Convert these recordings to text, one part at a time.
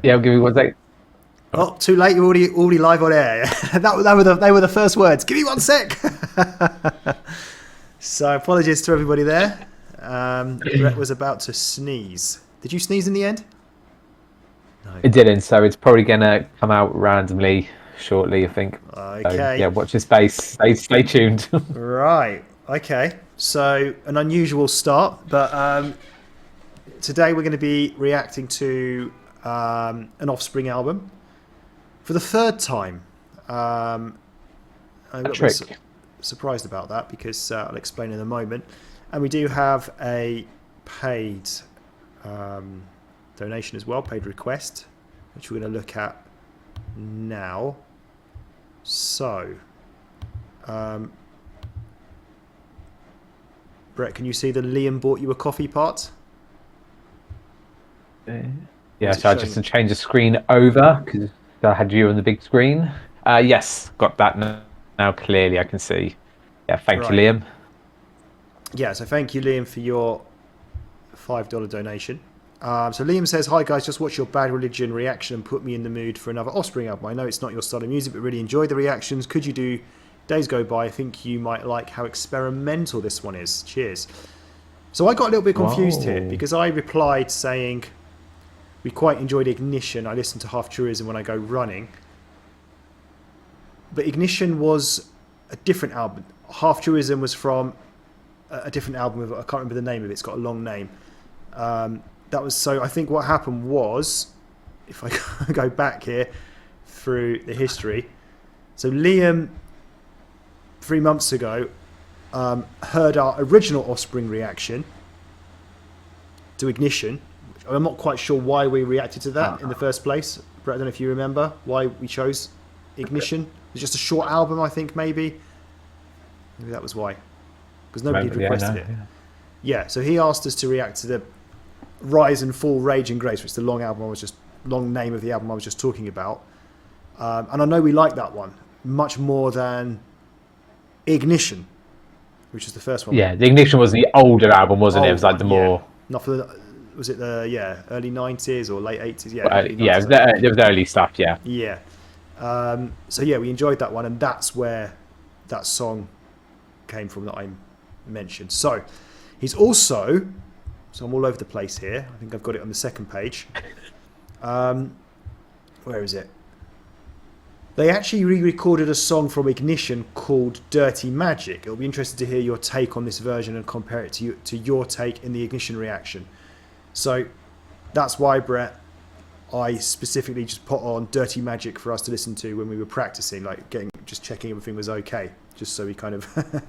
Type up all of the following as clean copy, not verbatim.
Yeah, I'll give you one sec. Oh, too late. You're already live on air. They were the first words. Give me one sec. So apologies to everybody there. Brett was about to sneeze. Did you sneeze in the end? No. It didn't, so it's probably going to come out randomly shortly, I think. Okay. So, yeah, watch your space. Stay tuned. Right. Okay. So an unusual start, but today we're going to be reacting to an Offspring album for the third time. I'm a little bit surprised about that because I'll explain in a moment. And we do have a paid donation as well, paid request, which we're going to look at now. So, Brett, can you see the Liam bought you a coffee part? Yeah, so I just change the screen over because I had you on the big screen. Yes, got that now clearly I can see. Yeah, thank you, Liam. Yeah, so thank you, Liam, for your $5 donation. So Liam says, "Hi guys, just watch your Bad Religion reaction and put me in the mood for another Offspring album. I know it's not your style of music, but really enjoyed the reactions. Could you do Days Go By? I think you might like how experimental this one is. Cheers." So I got a little bit confused here because I replied saying, "We quite enjoyed Ignition. I listen to Half Tourism when I go running." But Ignition was a different album. Half Tourism was from a different album. I can't remember the name of it. It's got a long name. That was so. I think what happened was, if I go back here through the history, so Liam 3 months ago heard our original Offspring reaction to Ignition. I'm not quite sure why we reacted to that in the first place. Brett, I don't know if you remember why we chose Ignition. It's just a short album, I think, maybe that was why, because nobody had requested it. Yeah, so he asked us to react to the Rise and Fall, Rage and Grace, which is the long name of the album I was just talking about. And I know we like that one much more than Ignition, which is the first one. Yeah, the Ignition was the older album, wasn't it? It was like the more... Not for the... Was it the early 90s or late 80s? Yeah, it was the early stuff, yeah. Yeah. So yeah, we enjoyed that one, and that's where that song came from that I mentioned. So he's also... So I'm all over the place here. I think I've got it on the second page. Where is it? They actually re-recorded a song from Ignition called Dirty Magic. It'll be interesting to hear your take on this version and compare it to your take in the Ignition reaction. So that's why, Brett, I specifically just put on Dirty Magic for us to listen to when we were practicing, like just checking everything was okay, just so we kind of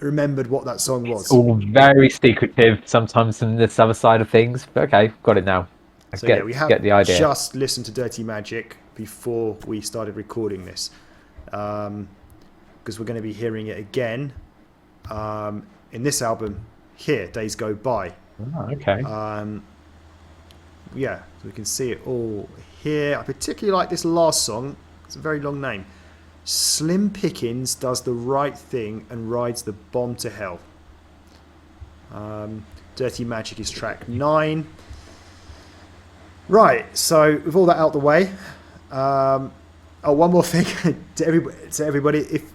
remembered what that song was. It's all very secretive sometimes from this other side of things, but okay, got it now. So yeah, we have the idea. Just listened to Dirty Magic before we started recording this, because we're going to be hearing it again in this album here, Days Go By. Oh, okay. Yeah, so we can see it all here. I particularly like this last song. It's a very long name. Slim Pickens does the right thing and rides the bomb to hell. Dirty Magic is track 9. Right, so with all that out the way, one more thing to everybody. If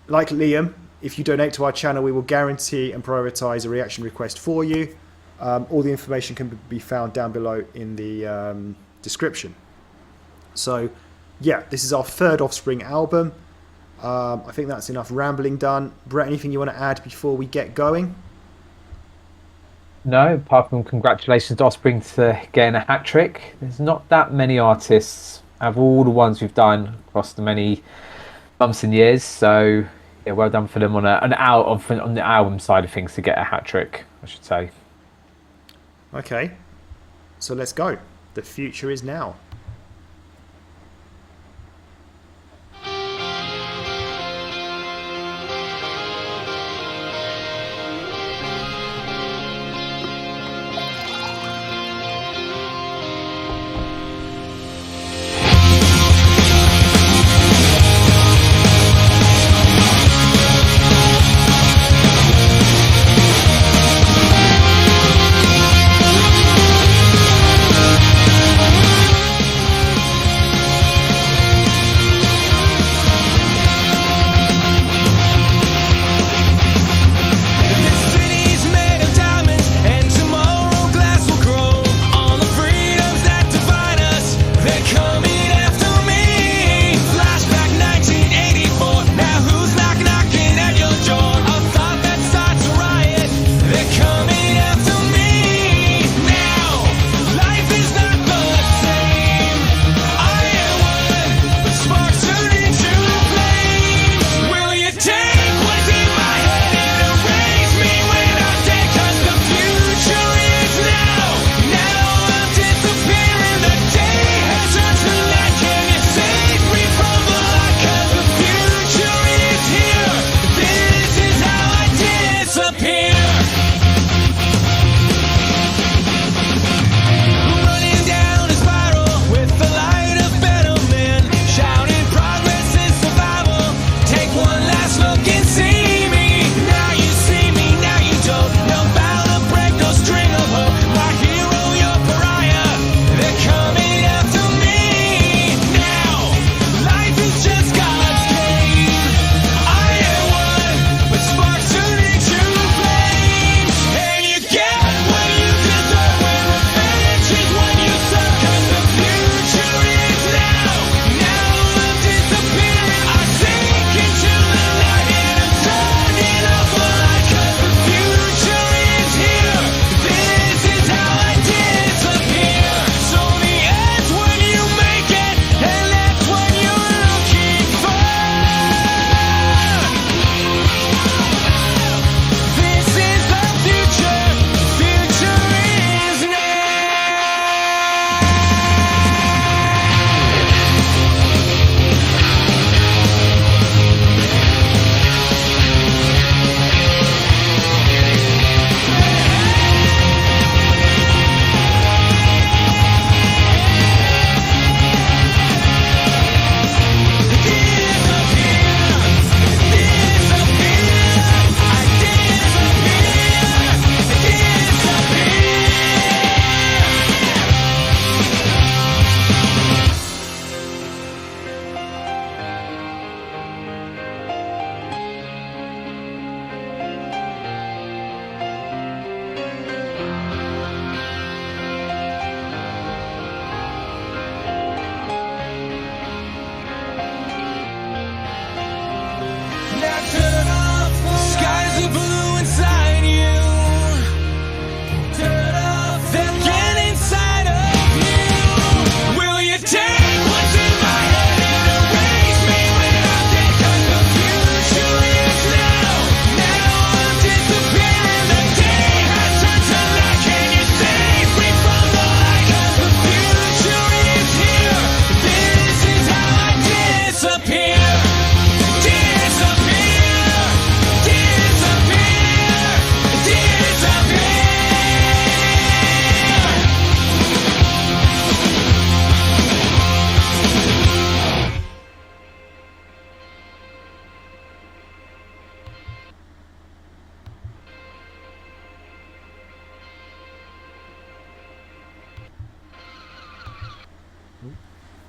like Liam, if you donate to our channel, we will guarantee and prioritize a reaction request for you. All the information can be found down below in the description. So yeah, this is our third Offspring album. I think that's enough rambling done. Brett, anything you want to add before we get going? No, apart from congratulations to Offspring to getting a hat trick. There's not that many artists out of all the ones we've done across the many months and years. So yeah, well done for them on the album side of things to get a hat trick, I should say. Okay, so let's go. The future is now.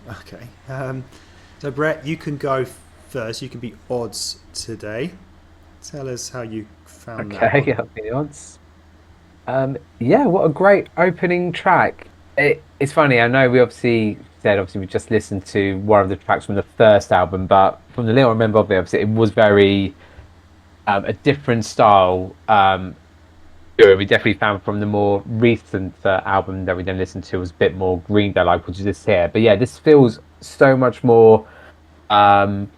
Okay. So Brett, you can go first. You can be odds today. Tell us how you found that Okay, one. I'll be the odds. Yeah, what a great opening track. It's funny, I know we obviously said we just listened to one of the tracks from the first album, but from the little I remember of it, obviously it was very a different style. We definitely found from the more recent album that we then listened to was a bit more Green Day like, which is this here. But yeah, this feels so much more um,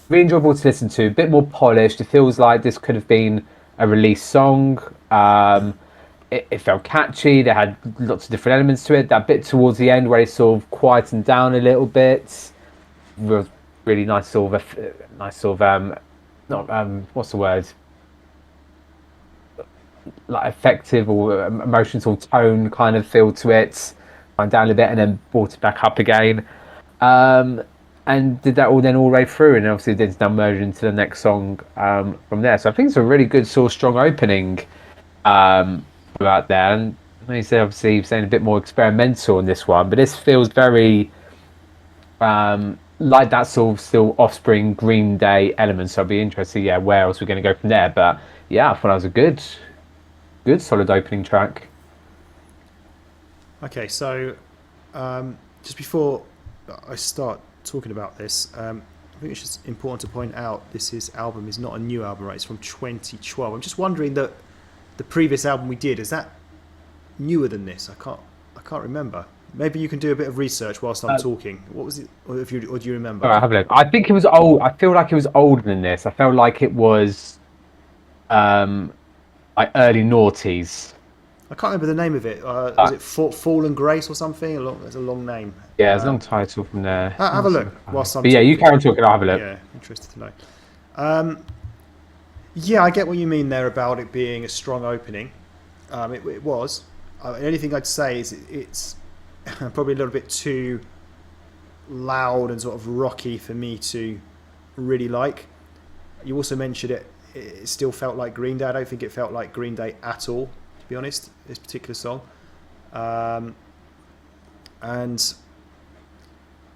really enjoyable to listen to, a bit more polished. It feels like this could have been a release song. It felt catchy. They had lots of different elements to it. That bit towards the end where it sort of quietened down a little bit was really nice. Nice sort of not what's the word? Like effective or emotional tone kind of feel to it. Went down a bit and then brought it back up again. Um, and did that all then all the way through, and obviously then now merged into the next song from there. So I think it's a really good sort of strong opening about there. And he said obviously saying a bit more experimental in this one, but this feels very like that sort of still Offspring Green Day element. So I'll be interested, yeah, where else we're going to go from there. But yeah, I thought that was a good solid opening track. Okay, so just before I start talking about this, I think it's just important to point out this album is not a new album, right? It's from 2012. I'm just wondering that the previous album we did, is that newer than this? I can't remember. Maybe you can do a bit of research whilst I'm talking. What was it, or do you remember? All right, have a look. I think it was old. I feel like it was older than this. I felt like it was um, like early noughties. I can't remember the name of it. Was Uh, it Fallen Grace or something? There's a long name. yeah, there's a long title from there. Have a look whilst I'm But yeah, you talking. carry on talking. I'll have a look. Yeah, interested to know. Yeah, I get what you mean there about it being a strong opening. It was. The only thing I'd say is it's probably a little bit too loud and sort of rocky for me to really like. You also mentioned it still felt like Green Day. I don't think it felt like Green Day at all, to be honest, this particular song. And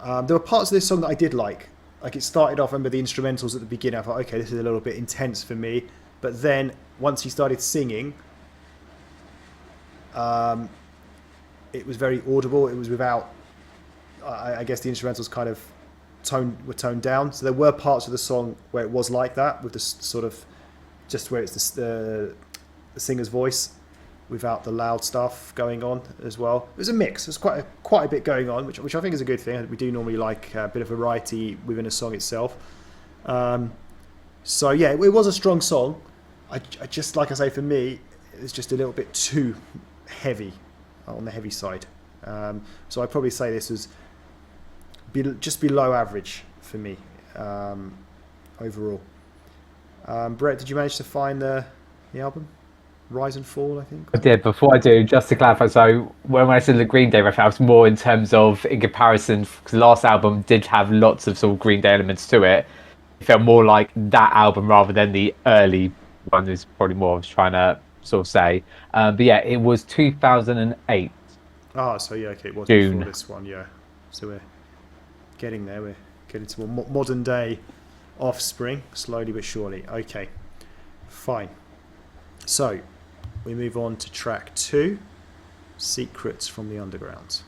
there were parts of this song that I did like. Like it started off, I remember the instrumentals at the beginning. I thought, okay, this is a little bit intense for me. But then once he started singing, it was very audible. It was without, I guess the instrumentals kind of were toned down. So there were parts of the song where it was like that, with the sort of just where it's the singer's voice without the loud stuff going on as well. It was a mix. There's quite a bit going on, which I think is a good thing. We do normally like a bit of variety within a song itself. So yeah, it was a strong song. I just, like I say, for me, it's just a little bit too heavy, on the heavy side. So I'd probably say this was just below average for me overall. Brett, did you manage to find the album? Rise and Fall, I think. I did. Before I do, just to clarify, so when I said the Green Day reference, I was more in terms of in comparison, because the last album did have lots of sort of Green Day elements to it. It felt more like that album rather than the early one. Is probably more I was trying to sort of say. But yeah, it was 2008 Ah, so yeah, okay, it was June. before this one, yeah. So we're getting there. We're getting to more modern day Offspring, slowly but surely. Okay, fine. So we move on to track 2, Secrets from the Underground.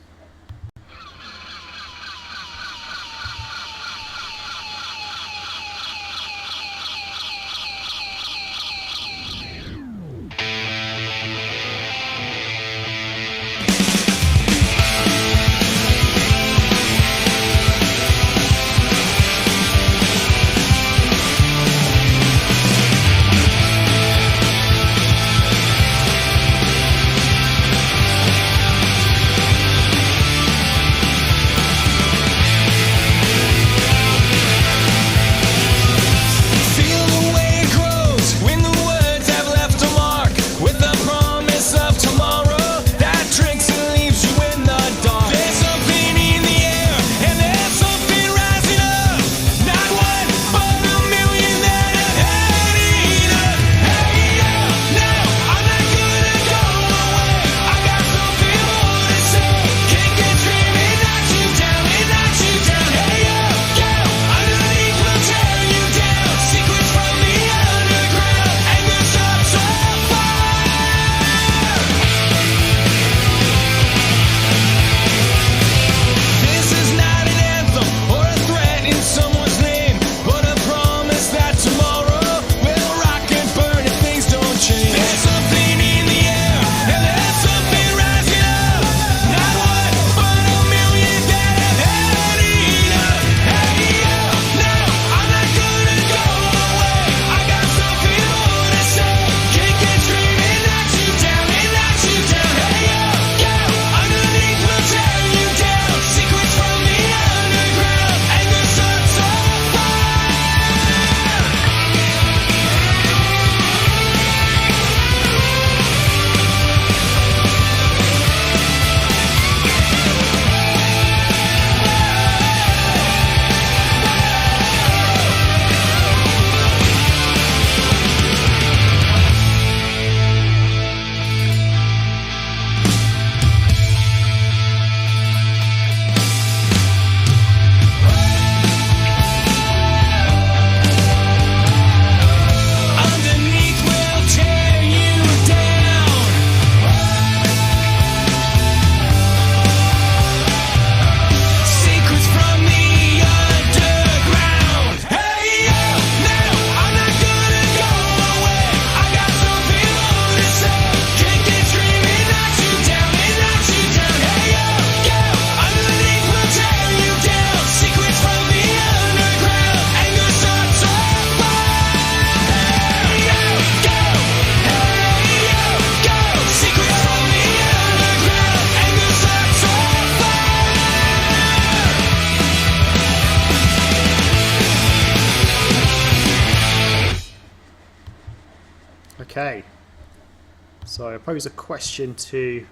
So I pose a question to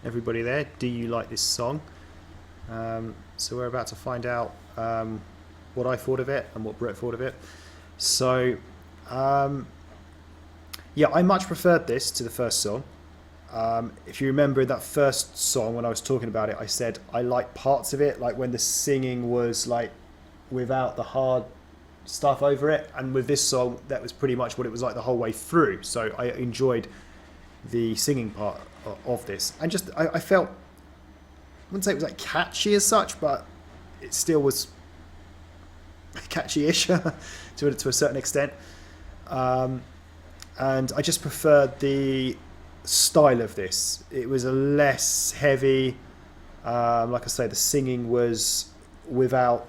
everybody there. Do you like this song? So we're about to find out what I thought of it and what Brett thought of it. So yeah, I much preferred this to the first song. If you remember that first song when I was talking about it, I said I like parts of it, like when the singing was like without the hard stuff over it, and with this song that was pretty much what it was like the whole way through. So I enjoyed the singing part of this, and just I felt, I wouldn't say it was like catchy as such, but it still was catchy-ish to a certain extent, and I just preferred the style of this. It was a less heavy, like I say, the singing was without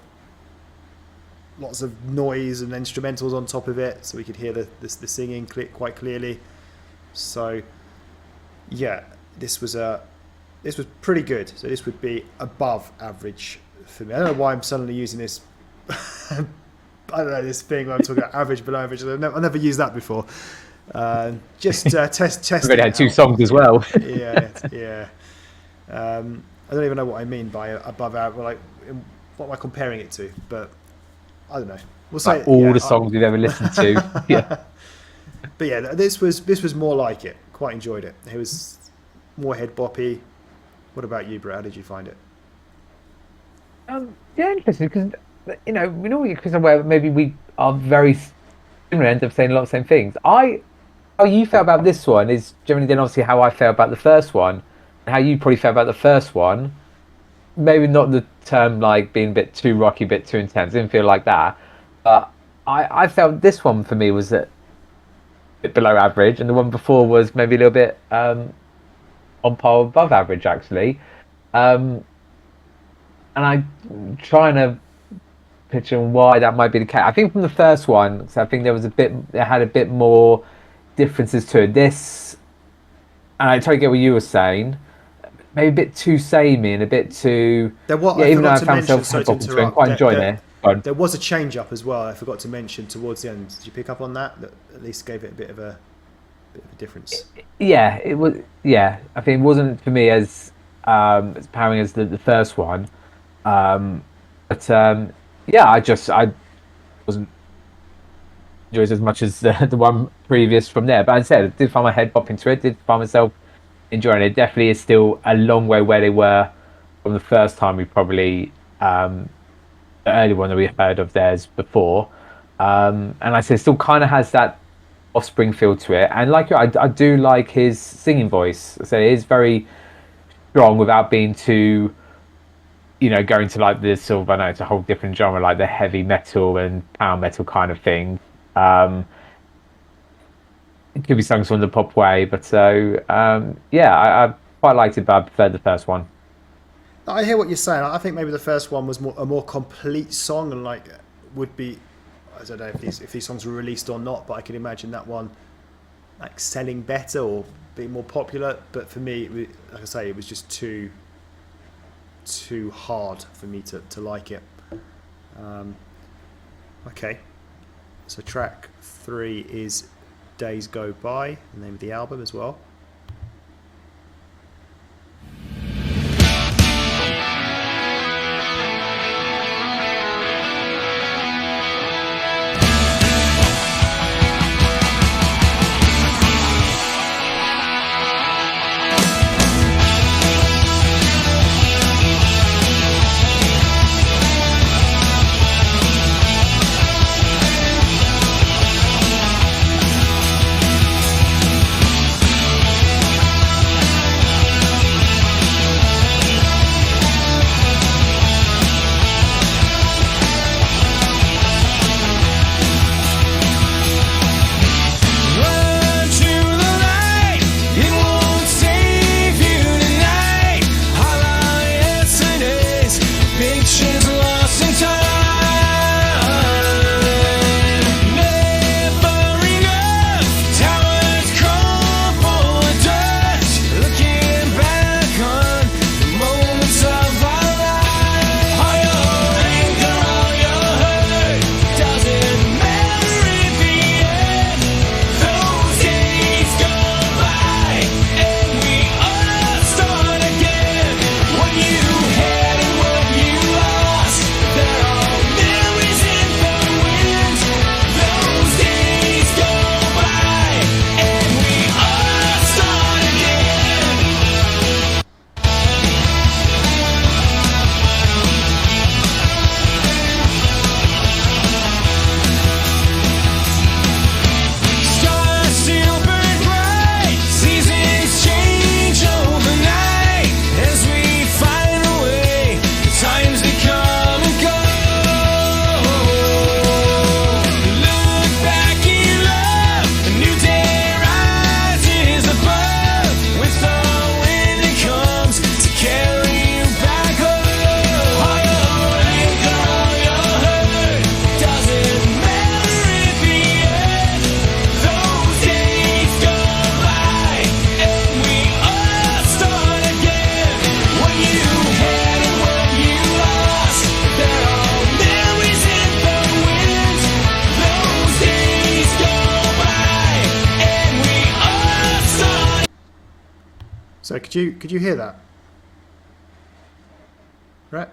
lots of noise and instrumentals on top of it, so we could hear the singing quite clearly. So yeah, this was pretty good. So this would be above average for me. I don't know why I'm suddenly using this I don't know, this thing where I'm talking about average, below average. I've never used that before. Just test. We've already had two songs as well. yeah. I don't even know what I mean by above average. Like, what am I comparing it to? But I don't know. We'll say like all the songs we've ever listened to. Yeah. But yeah, this was more like it. Quite enjoyed it. It was more head boppy. What about you, Brad? How did you find it? Yeah, interesting, because because aware maybe we are very similar, end up saying a lot of the same things. How you felt about this one is generally then obviously how I felt about the first one, and how you probably felt about the first one. Maybe not the term like being a bit too rocky, a bit too intense. I didn't feel like that, but I felt this one for me was a bit below average, and the one before was maybe a little bit on par above average actually. And I'm trying to picture why that might be the case. I think from the first one, so I think it had a bit more differences to it. This, and I totally get what you were saying, maybe a bit too samey and a bit too. Even though I found myself quite enjoying it. There was a change up as well. I forgot to mention towards the end. Did you pick up on that? That at least gave it a bit of a difference. Yeah, it was. Yeah, I think it wasn't for me as powering as the first one. But yeah, I wasn't enjoyed as much as the one previous from there. But as I said, I did find my head bopping to it. Did find myself enjoying it. Definitely is still a long way where they were from the first time we probably the early one that we heard of theirs before. And I say still kind of has that Offspring feel to it. And like I do like his singing voice. So it is very strong without being too, going to like this sort of, I know it's a whole different genre, like the heavy metal and power metal kind of thing. It could be sung from the pop way, but so yeah, I quite liked it, but I preferred the first one. I hear what you're saying. I think maybe the first one was a more complete song, and like would be, I don't know if these songs were released or not, but I can imagine that one like selling better or being more popular. But for me, like I say, it was just too hard for me to like it. Okay, so track 3 is Days Go By, the name of the album as well. So could you hear that? Right.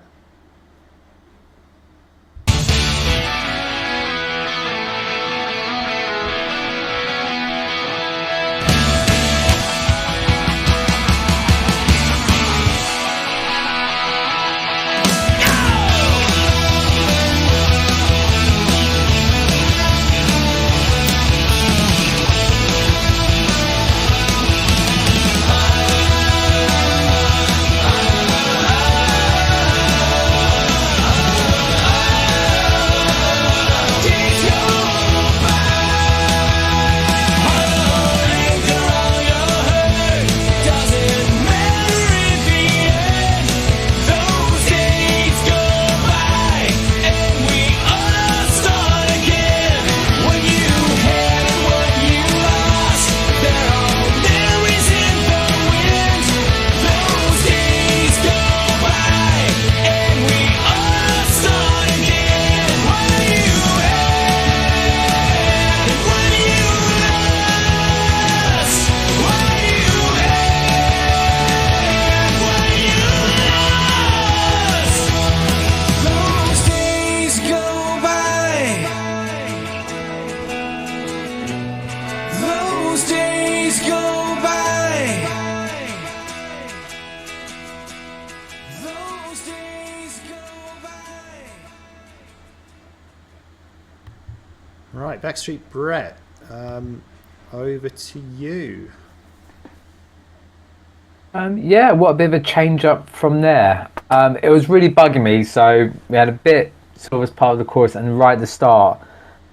Right, Backstreet Brett. Over to you. Yeah, what a bit of a change up from there. It was really bugging me, so we had a bit sort of as part of the chorus, and right at the start,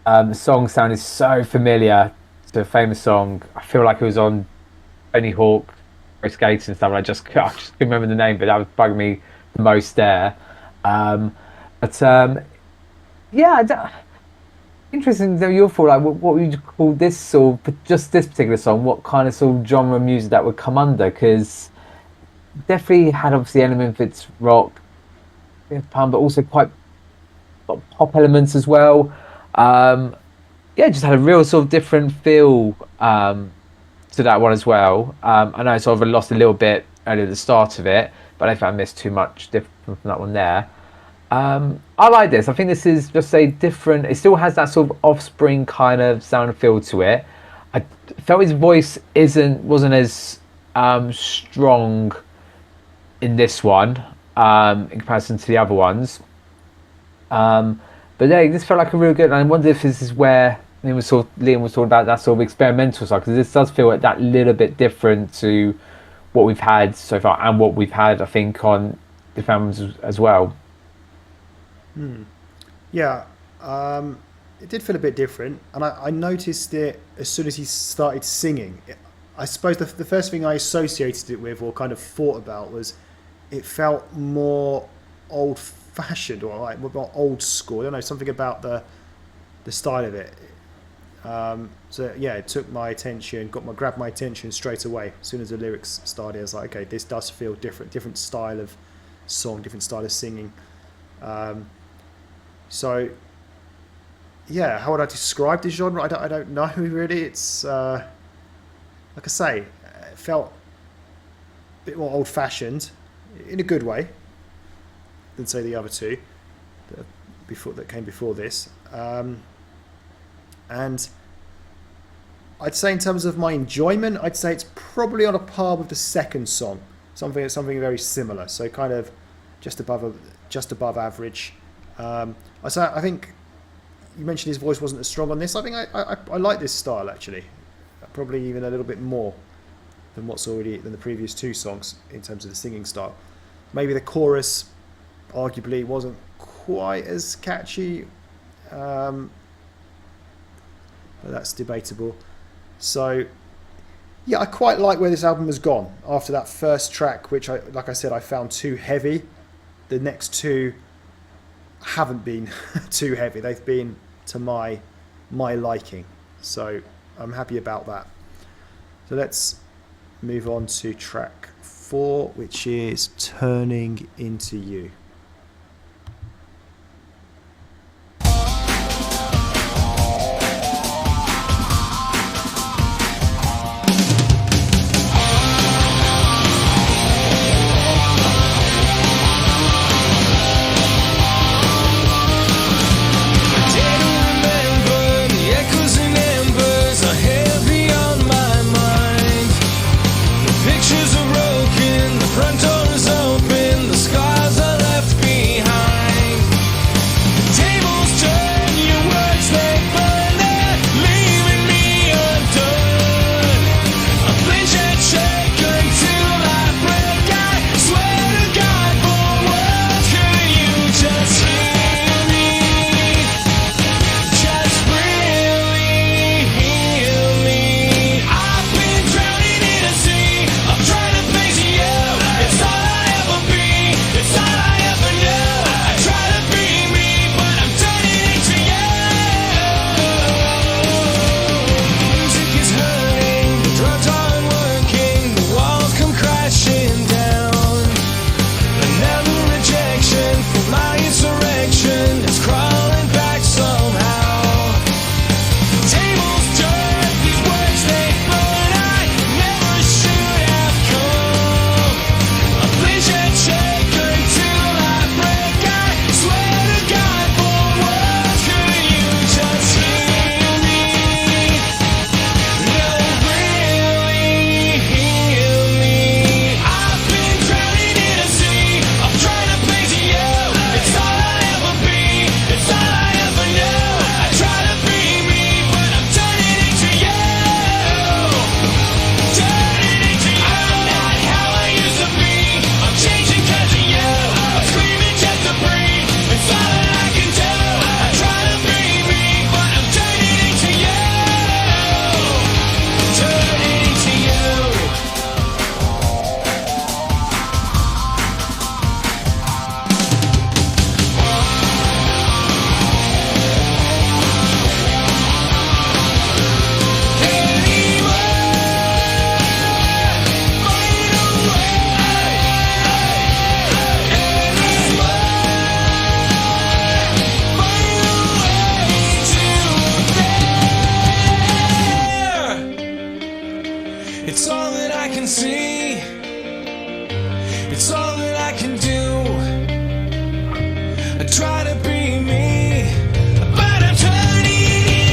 the song sounded so familiar to a famous song. I feel like it was on Tony Hawk, Pro Skates and stuff. I just couldn't remember the name, but that was bugging me the most there. But yeah, interesting though your thought. Like, what would you call this sort of, just this particular song? What kind of sort of genre of music that would come under? Because definitely had obviously elements of its rock, bit of punk, but also quite pop elements as well. Yeah, just had a real sort of different feel to that one as well. I know I sort of lost a little bit earlier at the start of it, but I don't think I missed too much different from that one there. I like this. I think this is just a different. It still has that sort of Offspring kind of sound and feel to it. I felt his voice wasn't as strong in this one in comparison to the other ones. But yeah, this felt like a real good. And I wonder if this is where Liam was talking about that sort of experimental side, because this does feel like that little bit different to what we've had so far and what we've had, I think, on the albums as well. Yeah, it did feel a bit different, and I noticed it as soon as he started singing. I suppose the first thing I associated it with, or kind of thought about, was it felt more old-fashioned, or like more old school. I don't know, something about the style of it. So yeah, it took my attention, grabbed my attention straight away. As soon as the lyrics started, I was like, okay, this does feel different style of song, different style of singing. So yeah, how would I describe the genre? I don't know really. It's like I say, it felt a bit more old-fashioned in a good way than say the other two that came before this. And I'd say in terms of my enjoyment, I'd say it's probably on a par with the second song. Something very similar. So kind of just above average. I think you mentioned his voice wasn't as strong on this. I think I like this style actually, probably even a little bit more than than the previous two songs in terms of the singing style. Maybe the chorus, arguably, wasn't quite as catchy, but that's debatable. So yeah, I quite like where this album has gone after that first track, which like I said, I found too heavy. The next two haven't been too heavy. They've been to my liking. So I'm happy about that. So let's move on to track 4, which is Turning Into You. front door is open, the scars are left behind. Tables turn, your words they burn, they're leaving me undone. A flinch and shake until I break. I swear to God, for words could you just hear me? Just really heal me. I've been drowning in a sea. I'm trying to face you. It's all I ever be. It's all I ever know. I try to be me, but I'm turning into you. Music is hurting. The drugs aren't working. The walls come crashing down. Another rejection for my insurrection. It's crawling back somehow. Tables turn, these words they burn. I never should have come. A flinch and shake until I break. I swear to God, for words could you just hear me? No, really heal me. I've been drowning in a sea. I'm trying to place you. It's all I ever be. It's all I ever know. I try to be me, but I'm turning into you. Turning into you. I'm not how I used to be. I'm changing 'cause of you. I'm screaming just to breathe. It's all that I can do. I try to be me, but I'm turning into you. Turning into you. It's all that I can see. It's all that I can do. I try to be me, but I'm turning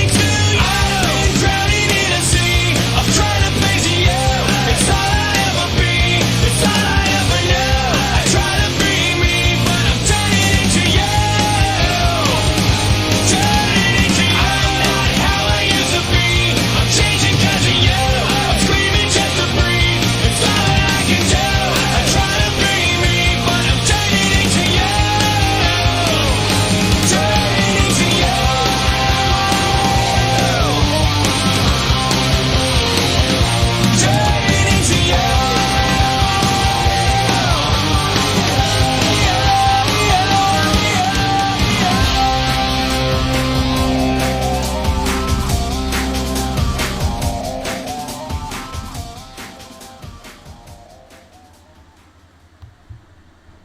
into you. I've been drowning in a sea. I'm trying to place you. It's all I ever be. It's all I ever know. I try to be me, but I'm turning into you. Turning into you. I'm not how I used to be. I'm changing 'cause of you. I'm screaming just to breathe. It's all that I can do. I try to be me, but I'm turning into you. Turning into you. Turning into you.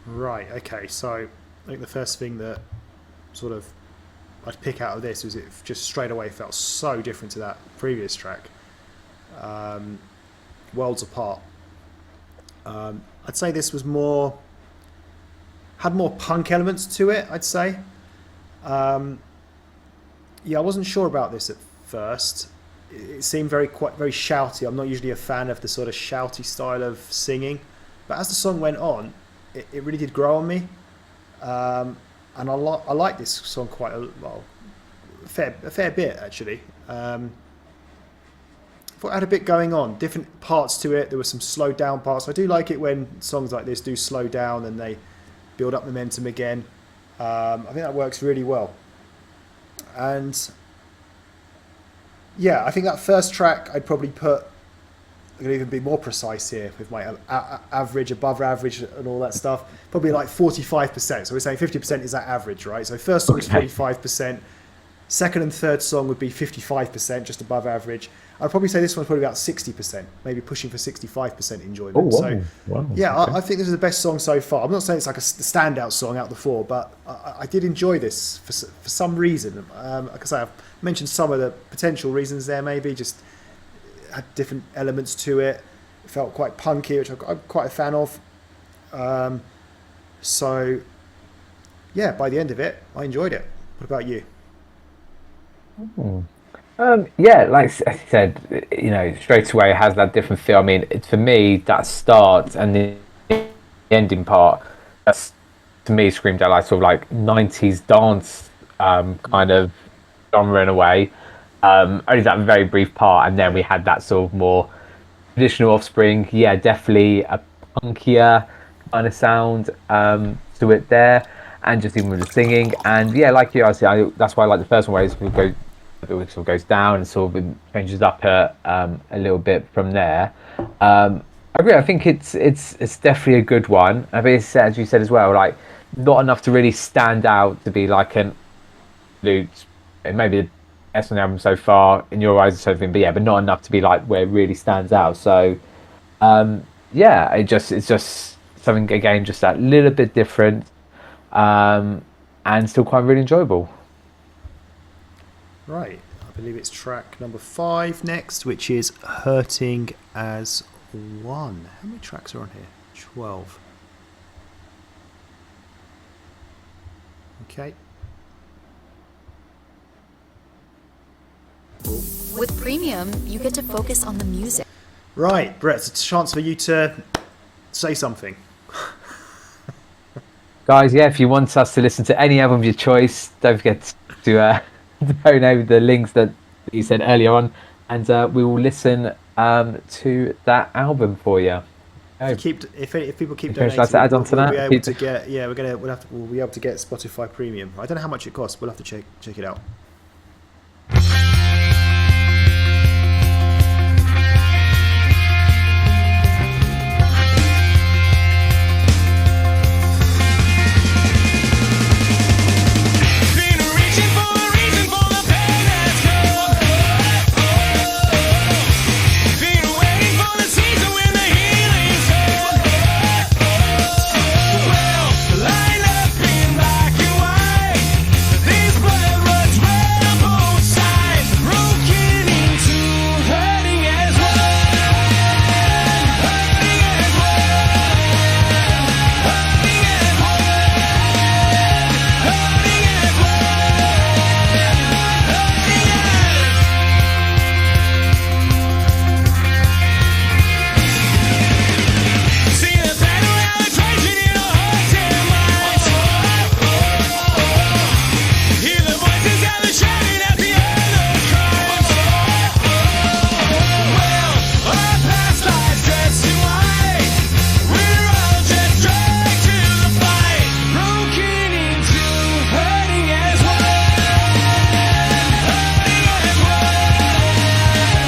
Right, okay, so I think the first thing that sort of I'd pick out of this was it just straight away felt so different to that previous track. Worlds apart. I'd say this was had more punk elements to it, I'd say. Yeah, I wasn't sure about this at first. It seemed very shouty. I'm not usually a fan of the sort of shouty style of singing, but as the song went on, it really did grow on me, and I like this song quite a fair bit actually. I thought it had a bit going on, different parts to it. There were some slowed down parts. I do like it when songs like this do slow down and they build up momentum again. I think that works really well. And yeah, I think that first track I'd probably put, I'm going to even be more precise here with my average, above average and all that stuff, probably like 45%. So we're saying 50% is that average, right? So first song is 45%. Second and third song would be 55%, just above average. I'd probably say this one's probably about 60%, maybe pushing for 65% enjoyment. Oh, wow. So, Wow. yeah, Okay. I think this is the best song so far. I'm not saying it's like the standout song out the four, but I did enjoy this for some reason. Like I say, I've mentioned some of the potential reasons there, maybe just had different elements to it. It felt quite punky, which I'm quite a fan of. So, yeah, by the end of it, I enjoyed it. What about you? Yeah, like I said, straight away it has that different feel. I mean, for me, that start and the the ending part, that's to me screamed out like sort of like 90s dance kind of genre in a way. Only that very brief part, and then we had that sort of more traditional Offspring. Yeah, definitely a punkier kind of sound to it there, and just even with the singing. And yeah, like you, that's why I like the first one, where it sort of goes down and sort of changes up a little bit from there. I agree. I think it's definitely a good one. I mean, it's, as you said as well, like not enough to really stand out to be like an absolute, maybe the best on the album so far in your eyes or something. But yeah, but not enough to be like where it really stands out. So yeah, it's just something again, just that little bit different, and still quite really enjoyable. Right, I believe it's track number 5 next, which is Hurting as One. How many tracks are on here? 12. Okay. With Premium, you get to focus on the music. Right, Brett, it's a chance for you to say something. Guys, yeah, if you want us to listen to any album of your choice, don't forget to download the links that you said earlier on, and we will listen to that album for you. If people keep Okay, donating, should I add on to we'll that? be able to get we'll be able to get Spotify Premium. I don't know how much it costs. We'll have to check it out. Been reaching for a reason for the pain that's come. Been waiting for the season when the healing's come. Well, line up in black and white. These blood runs red on both sides, broken into hurting as one. Hurting as one. Hurting as one. Hurting as one. See the battle allocation in our hearts and minds. Hear the voices gather shouting at the end of crimes. Well, our past lives dressed in white. We're all just dragged to the fight, broken into hurting as one. Hurting as one. Hurting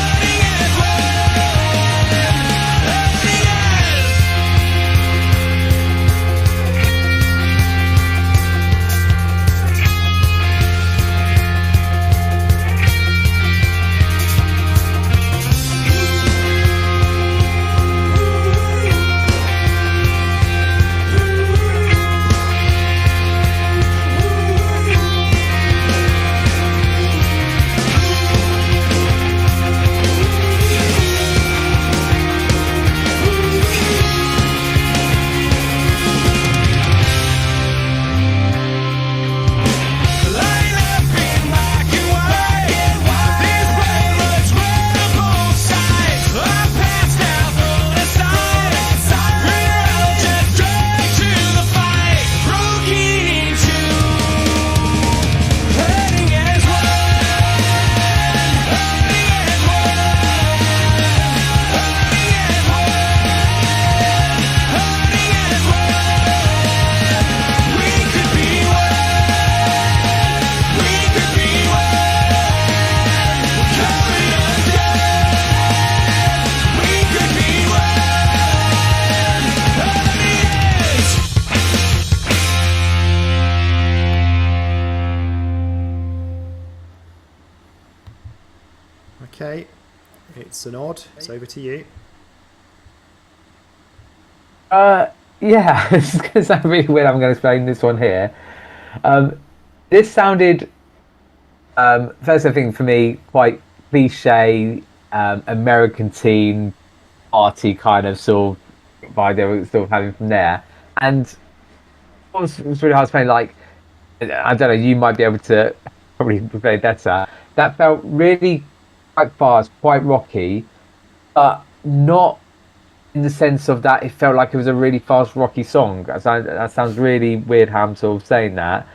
as one. Hurting as one. Line up in black and white. These blood runs red on both sides. Our past now thrown aside. We're all just dragged to the fight, broken into hurting as one. Hurting as one. Hurting as one. Hurting as one. We could be one. We could be one. Coming undone. We could be one. Okay, it's an odd. It's over to you. Yeah, it's going to sound really weird. I'm going to explain this one here. This sounded, first thing for me, quite cliche, American teen party kind of sort of vibe they were still having from there. And it was really hard to explain. Like, I don't know, you might be able to probably play better. That felt really quite fast, quite rocky, but not in the sense of that it felt like it was a really fast rocky song. That sounds really weird how I'm sort of saying that.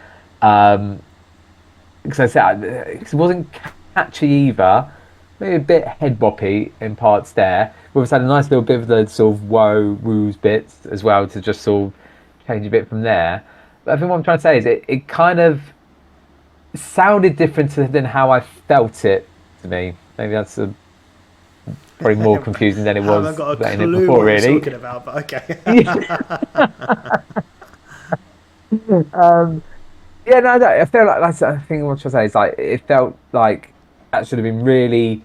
Because I said it wasn't catchy either. Maybe a bit head boppy in parts there. We've had a nice little bit of the sort of woe woos bits as well to just sort of change a bit from there. But I think what I'm trying to say is it kind of sounded different than how I felt it to me. Maybe that's probably more confusing than it was. I haven't got a playing clue it before, what really. you're talking about, but okay. Yeah, no, I feel like that's. I think what I'm trying to say is like it felt like that should have been really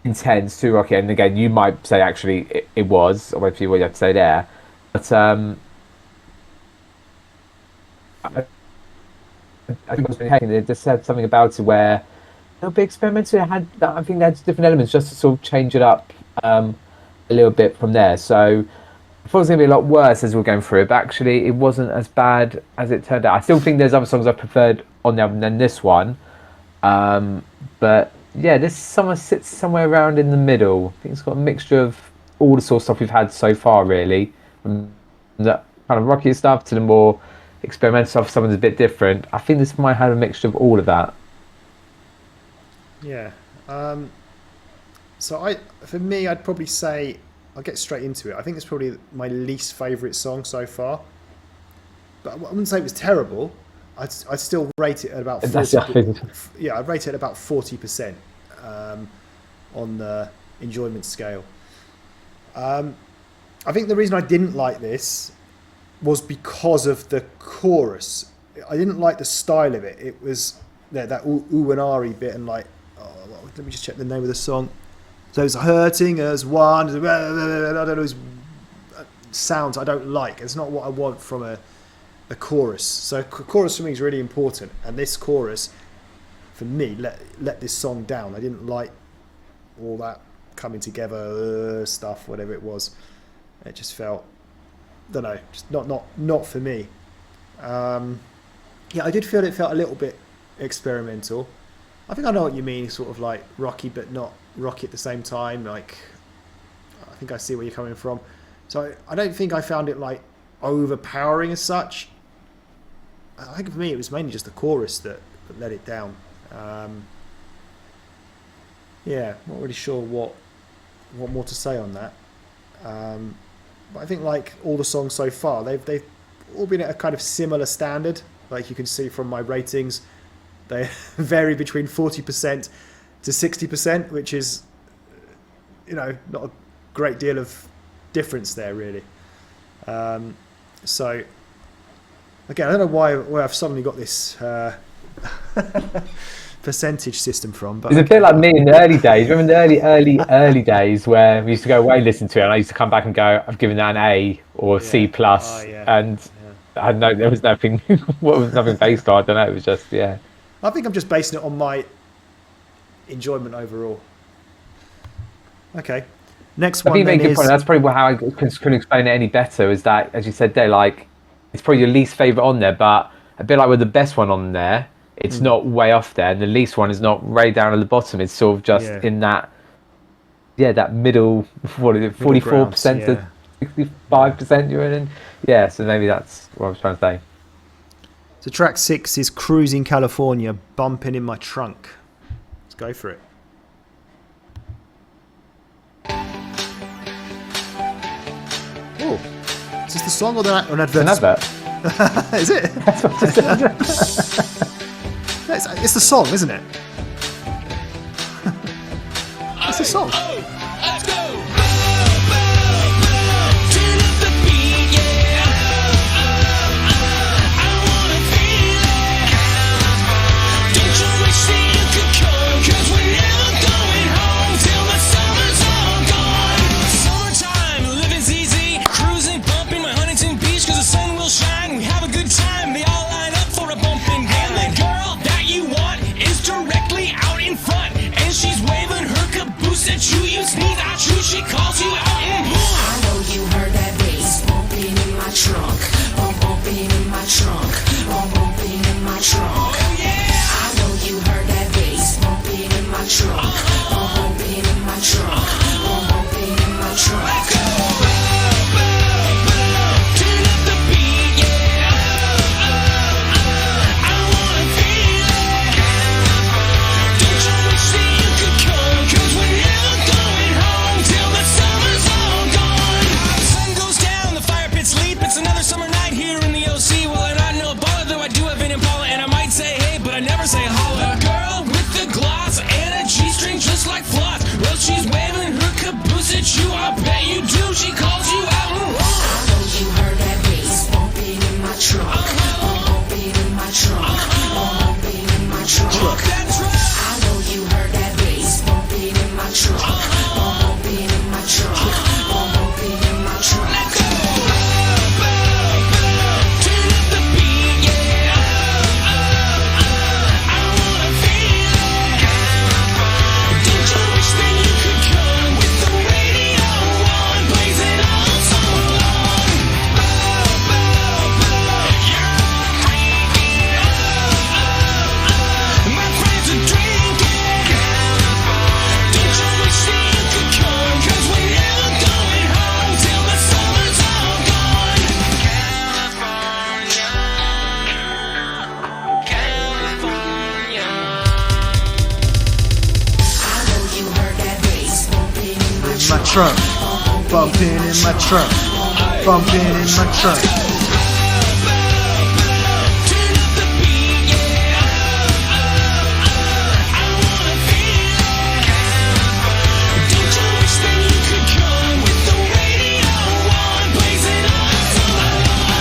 intense, too rocky. And again, you might say actually it was, or whatever you have to say there. But I think it was really hating. They just said something about it where a little bit experimental. I think there's different elements just to sort of change it up a little bit from there. So I thought it was going to be a lot worse as we were going through it, but actually it wasn't as bad as it turned out. I still think there's other songs I preferred on the album than this one. But yeah, this summer sits somewhere around in the middle. I think it's got a mixture of all the sort of stuff we've had so far, really. From the kind of rockier stuff to the more experimental stuff, something's a bit different. I think this might have a mixture of all of that. Yeah. So for me, I'd probably say, I'll get straight into it. I think it's probably my least favourite song so far. But I wouldn't say it was terrible. I'd still rate it at about 40%. Yeah, I'd rate it at about 40% on the enjoyment scale. I think the reason I didn't like this was because of the chorus. I didn't like the style of it. It was that ooh and ahry bit and like, let me just check the name of the song. So it's hurting as one. I don't know, sounds I don't like. It's not what I want from a chorus. So chorus for me is really important, and this chorus for me let this song down. I didn't like all that coming together stuff, whatever it was. It just felt, don't know, just not for me. Yeah, I did feel it felt a little bit experimental. I think I know what you mean, sort of like rocky but not rocky at the same time. Like, I think I see where you're coming from. So I don't think I found it like overpowering as such. I think for me it was mainly just the chorus that let it down. Yeah, not really sure what more to say on that. But I think like all the songs so far, they've all been at a kind of similar standard. Like you can see from my ratings, they vary between 40% to 60%, which is, not a great deal of difference there really. So again, I don't know where I've suddenly got this percentage system from, but it's a bit like me in the early days. Remember the early days where we used to go away, listen to it, and I used to come back and go, I've given that an A or C plus, and I had there was nothing, nothing based on. I don't know. It was just I think I'm just basing it on my enjoyment overall. Okay, next one. I think you make a good point. That's probably how I couldn't explain it any better. Is that, as you said there, like it's probably your least favorite on there, but a bit like with the best one on there. It's not way off there, and the least one is not way down at the bottom. It's sort of just in that, that middle. What is it? 44% to 65% you're in. Yeah, so maybe that's what I was trying to say. So track 6 is "Cruising California," bumping in my trunk. Let's go for it. Oh, is this the song or an advert? It's an advert. Is it? It's the song, isn't it? It's the song. Let's go. Turn up the beat, yeah. I wanna feel it. Don't you wish that you could come? 'Cause we're never going home till the summer's all gone. Summertime, living's easy. Cruising, bumping my Huntington Beach 'cause the sun will shine. We have a good time. They all line up for a bumping. And the girl that you want is directly out in front, and she's waving her caboose at you. You sneeze, I chew, she calls you out. I know you heard that bass bumping in my trunk, bumping in my trunk, bumping in my trunk. Oh yeah. I know you heard that bass bumping in my trunk, bumping in my trunk, bumping in my she calls you out and wrong. I know you heard that bass bumping in my trunk. Bumping in my trunk. Bumping in my trunk. Look that truck. I know you heard that bass bumping in my trunk. Bumping in my trunk. Bumping in my trunk. Let's go. Turn up the beat, yeah. I wanna feel it. Don't you wish that you could come with the radio on, blazing all summer long? You're freaking my friends are drinking. Don't you wish that you could come? 'Cause we're never going home till the summer's all gone. California, California. I know you heard that bass bumping in my In my trunk. trunk, bumping in my trunk, bumping in my trunk. Turn up the beat, yeah. I wanna feel it. Don't you wish that you could come with the radio on, blazing all summer long?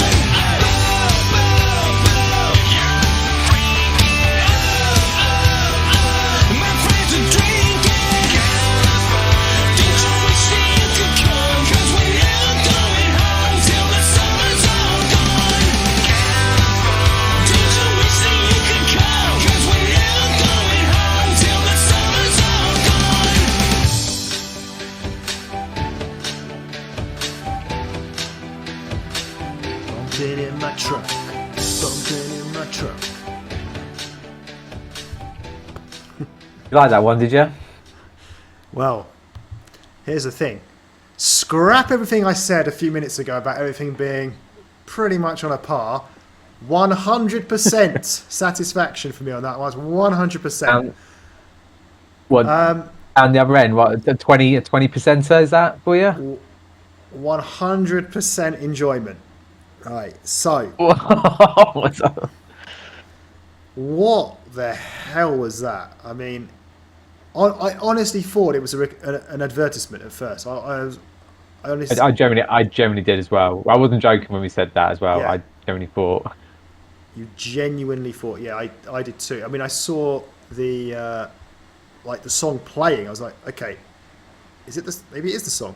You're freaking my friends are drinking. Don't you wish that you could come? 'Cause we're never going home till the summer's all gone. Don't you wish that you could come? 'Cause we're never going home till the summer's all gone. Bumping in my trunk, bumping in my trunk. You like that one, did you? Well, here's the thing. Scrap everything I said a few minutes ago about everything being pretty much on a par. 100% satisfaction for me on that one. 100%. What? And the other end, what? A 20%er is that for you? 100% enjoyment. Right, so What's up? what the hell was that? I mean, I honestly thought it was an advertisement at first. I honestly, I generally did as well. I wasn't joking when we said that as well. Yeah. I generally thought. you genuinely thought, yeah, I did too. I mean, I saw the like the song playing. I was like, okay, is it this? Maybe it is the song.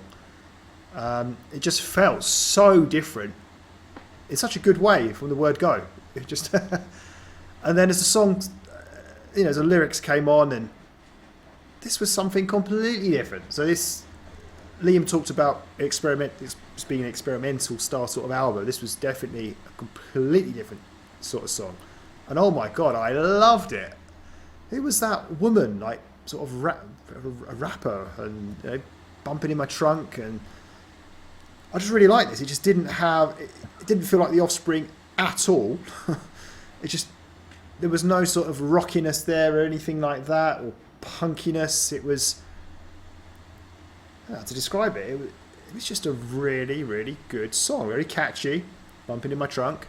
It just felt so different in such a good way from the word go. It just, and then as the song, as the lyrics came on, and this was something completely different. So this, Liam talked about it's being an experimental style sort of album. This was definitely a completely different sort of song, and oh my god, I loved it. Who was that woman? Like sort of a rapper, and bumping in my trunk, and I just really liked this. It just didn't have, it didn't feel like the Offspring at all. There was no sort of rockiness there or anything like that, or punkiness. It was, how to describe it, it was just a really, really good song, very catchy, bumping in my trunk.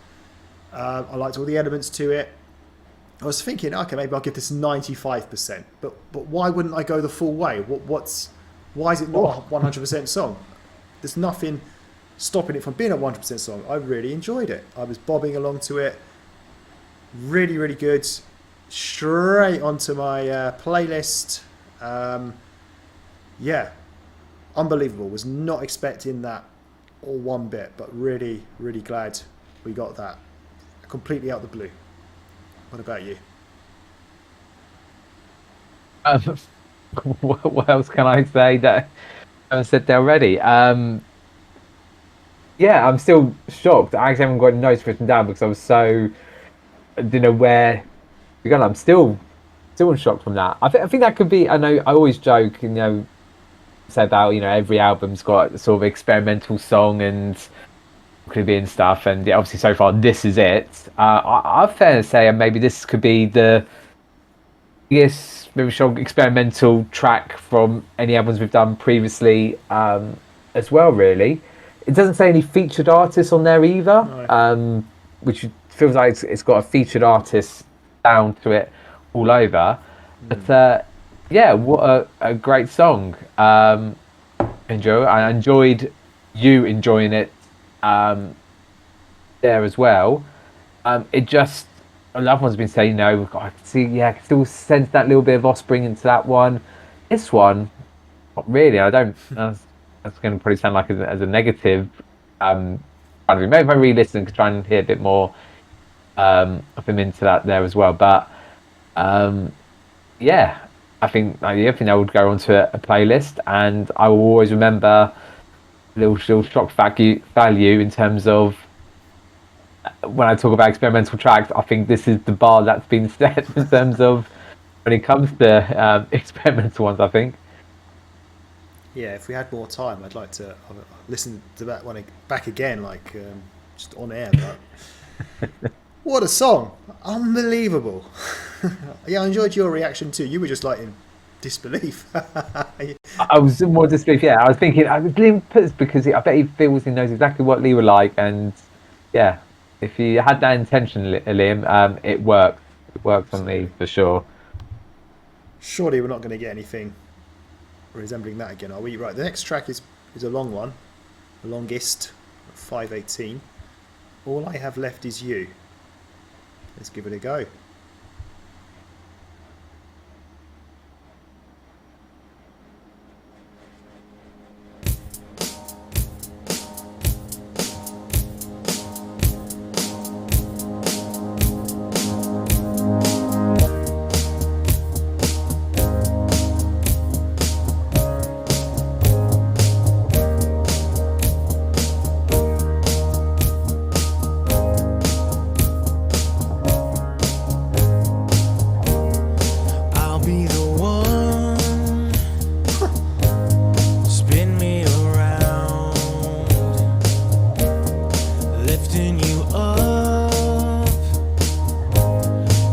I liked all the elements to it. I was thinking, okay, maybe I'll give this 95%, but why wouldn't I go the full way? Why is it not a 100% song? There's nothing stopping it from being a 100% song. I really enjoyed it. I was bobbing along to it. Really, really good. Straight onto my playlist. Yeah, unbelievable. Was not expecting that or one bit, but really, really glad we got that. Completely out the blue. What about you? What else can I say that I haven't said there already? Yeah, I'm still shocked. I actually haven't got any notes written down because I didn't know where we're going. I'm still in shock from that. I think that could be. I know I always joke, say about every album's got a sort of experimental song and could be and stuff, and yeah, obviously so far this is it. I'm fair to say maybe this could be the biggest maybe strong experimental track from any albums we've done previously, as well. Really, it doesn't say any featured artists on there either, No. which feels like it's got a featured artist down to it all over. But yeah, what a great song. I enjoyed you enjoying it there as well. It just, a lot of one's been saying, I can see, yeah, I can still sense that little bit of Offspring into that one. This one, not really. I don't. That's going to probably sound like as a negative. Maybe if I re-listen, could try and hear a bit more of him into that there as well. But yeah, I think I would go onto a playlist, and I will always remember little shock value in terms of when I talk about experimental tracks. I think this is the bar that's been set in terms of when it comes to experimental ones. I think. Yeah, if we had more time, I'd like to listen to that one back again, like just on air. But what a song! Unbelievable. Yeah, I enjoyed your reaction too. You were just like in disbelief. I was more disbelief. Yeah, I was thinking. Liam puts because I bet he feels he knows exactly what Lee would like, and yeah, if you had that intention, Liam, it worked. It worked on Lee for sure. Surely we're not going to get anything resembling that again, are we? Right, the next track is a long one, the longest, 5:18. All I Have Left Is You. Let's give it a go. I'll be the one. Spin me around, lifting you up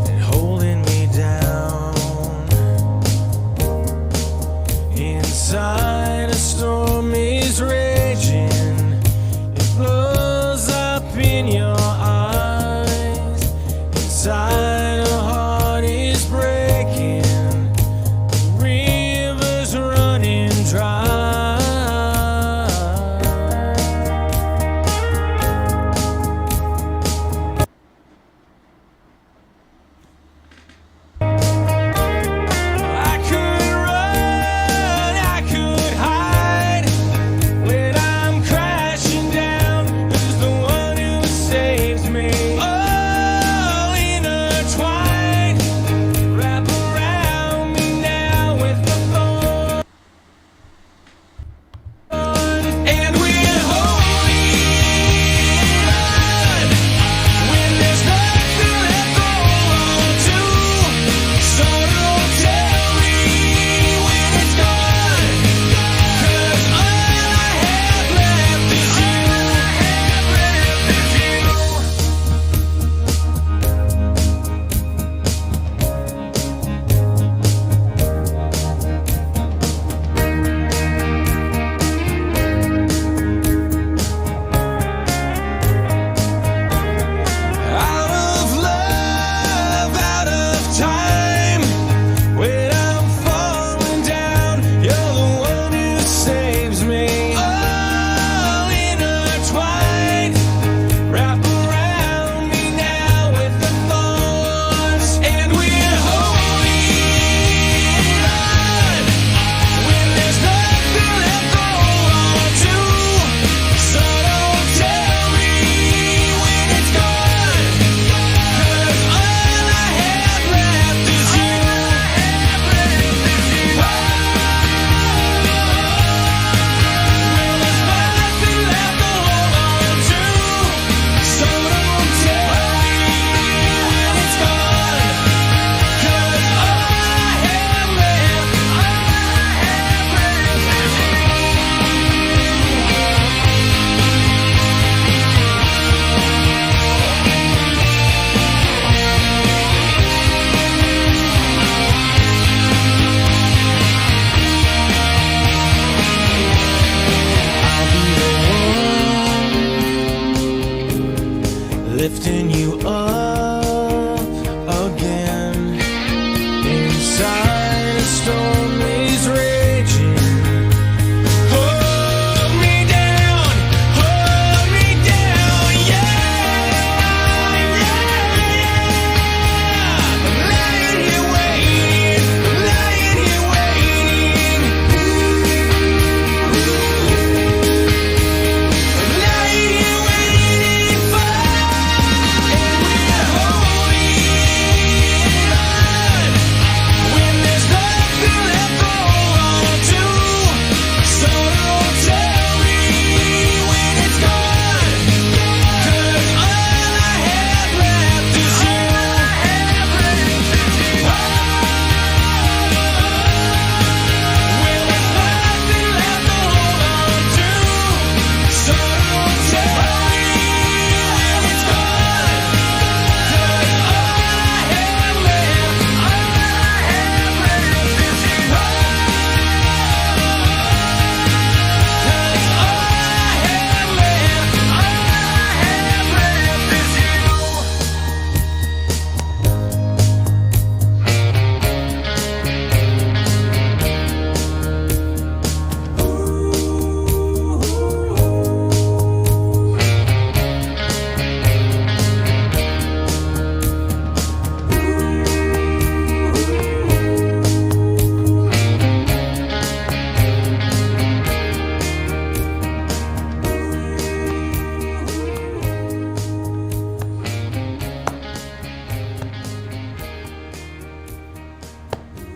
and holding me down. Inside a storm is raging, it blows up in your eyes. Inside a heart is breaking, rivers running dry. I could run, I could hide. Where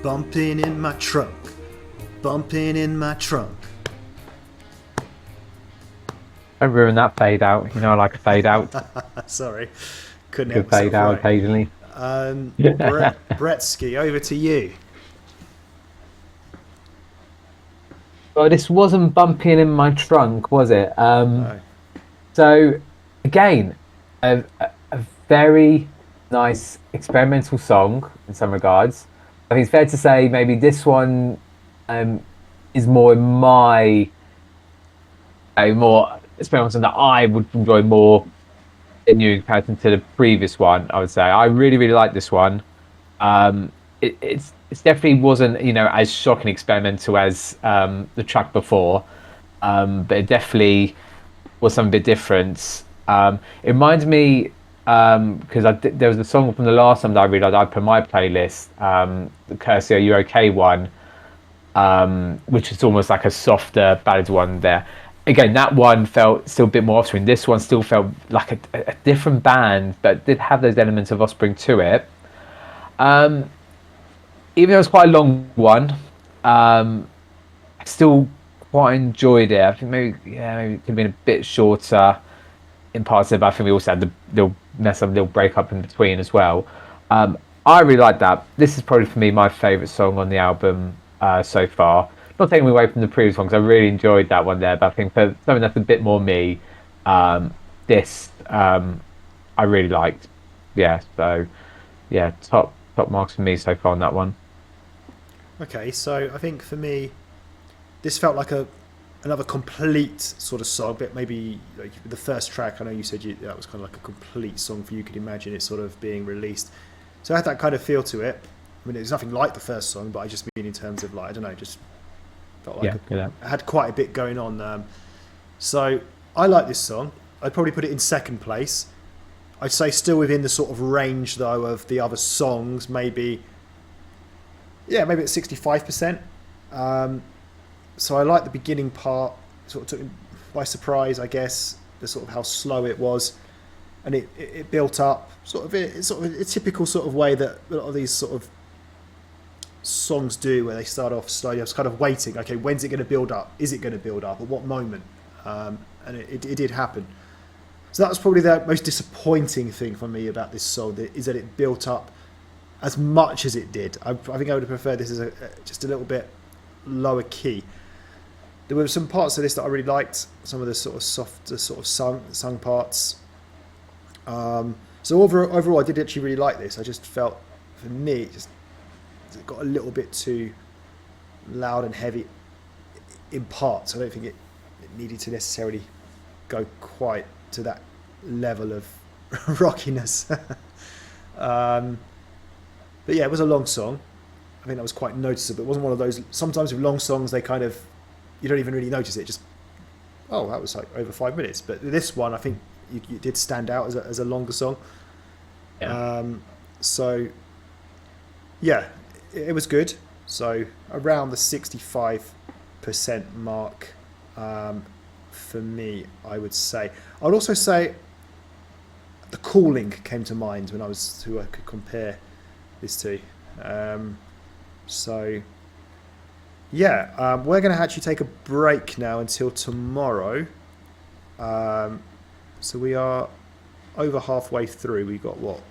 bumping in my trunk, bumping in my trunk. Don't ruin that fade out. You know I like a fade out. Sorry, couldn't Good help myself. fade out Right. occasionally. Bretsky, over to you. Well, this wasn't bumping in my trunk, was it? No. So, again, a very nice experimental song in some regards. I think it's fair to say maybe this one is more in my more experimental that I would enjoy more in new comparison to the previous one. I would say I really really like this one. It's definitely wasn't as shocking experimental as the track before, but it definitely was something a bit different. It reminds me because there was a song from the last time that I realized I put on my playlist, the Kirsty Are You OK one, which is almost like a softer ballad one there. Again, that one felt still a bit more Offspring. This one still felt like a different band, but did have those elements of Offspring to it. Even though it was quite a long one, I still quite enjoyed it. I think maybe it could have been a bit shorter in parts of it, but I think we also had the little mess up, little break up in between as well. I really like that. This is probably for me my favourite song on the album so far. Not taking away from the previous one because I really enjoyed that one there, but I think for something that's a bit more me, this I really liked. Yeah, so yeah, top marks for me so far on that one. Okay, so I think for me, this felt like another complete sort of song. But maybe like the first track, I know you said that was kind of like a complete song for you. Could imagine it sort of being released. So it had that kind of feel to it. I mean, it's nothing like the first song, but I just mean in terms of like I don't know, just felt like it had quite a bit going on. So I like this song. I'd probably put it in second place. I'd say still within the sort of range though of the other songs, maybe at 65%. So I like the beginning part, sort of took me by surprise, I guess, the sort of how slow it was, and it built up it's sort of a typical sort of way that a lot of these sort of songs do, where they start off slowly. I was kind of waiting, okay, when's it going to build up? Is it going to build up? At what moment? And it did happen. So that was probably the most disappointing thing for me about this song, is that it built up as much as it did. I think I would have preferred this as just a little bit lower key. There were some parts of this that I really liked, some of the sort of softer sort of sung parts. So overall, I did actually really like this. I just felt, for me, it got a little bit too loud and heavy in parts. I don't think it needed to necessarily go quite to that level of rockiness. But yeah, it was a long song. I think that was quite noticeable. It wasn't one of those, sometimes with long songs, they kind of, you don't even really notice it. Just, oh, that was like over 5 minutes. But this one, I think it did stand out as a longer song. Yeah. So, yeah, it was good. So around the 65% mark for me, I would say. I would also say the cooling came to mind when I was who I could compare this to. So yeah, we're going to actually take a break now until tomorrow. So we are over halfway through. We've got what?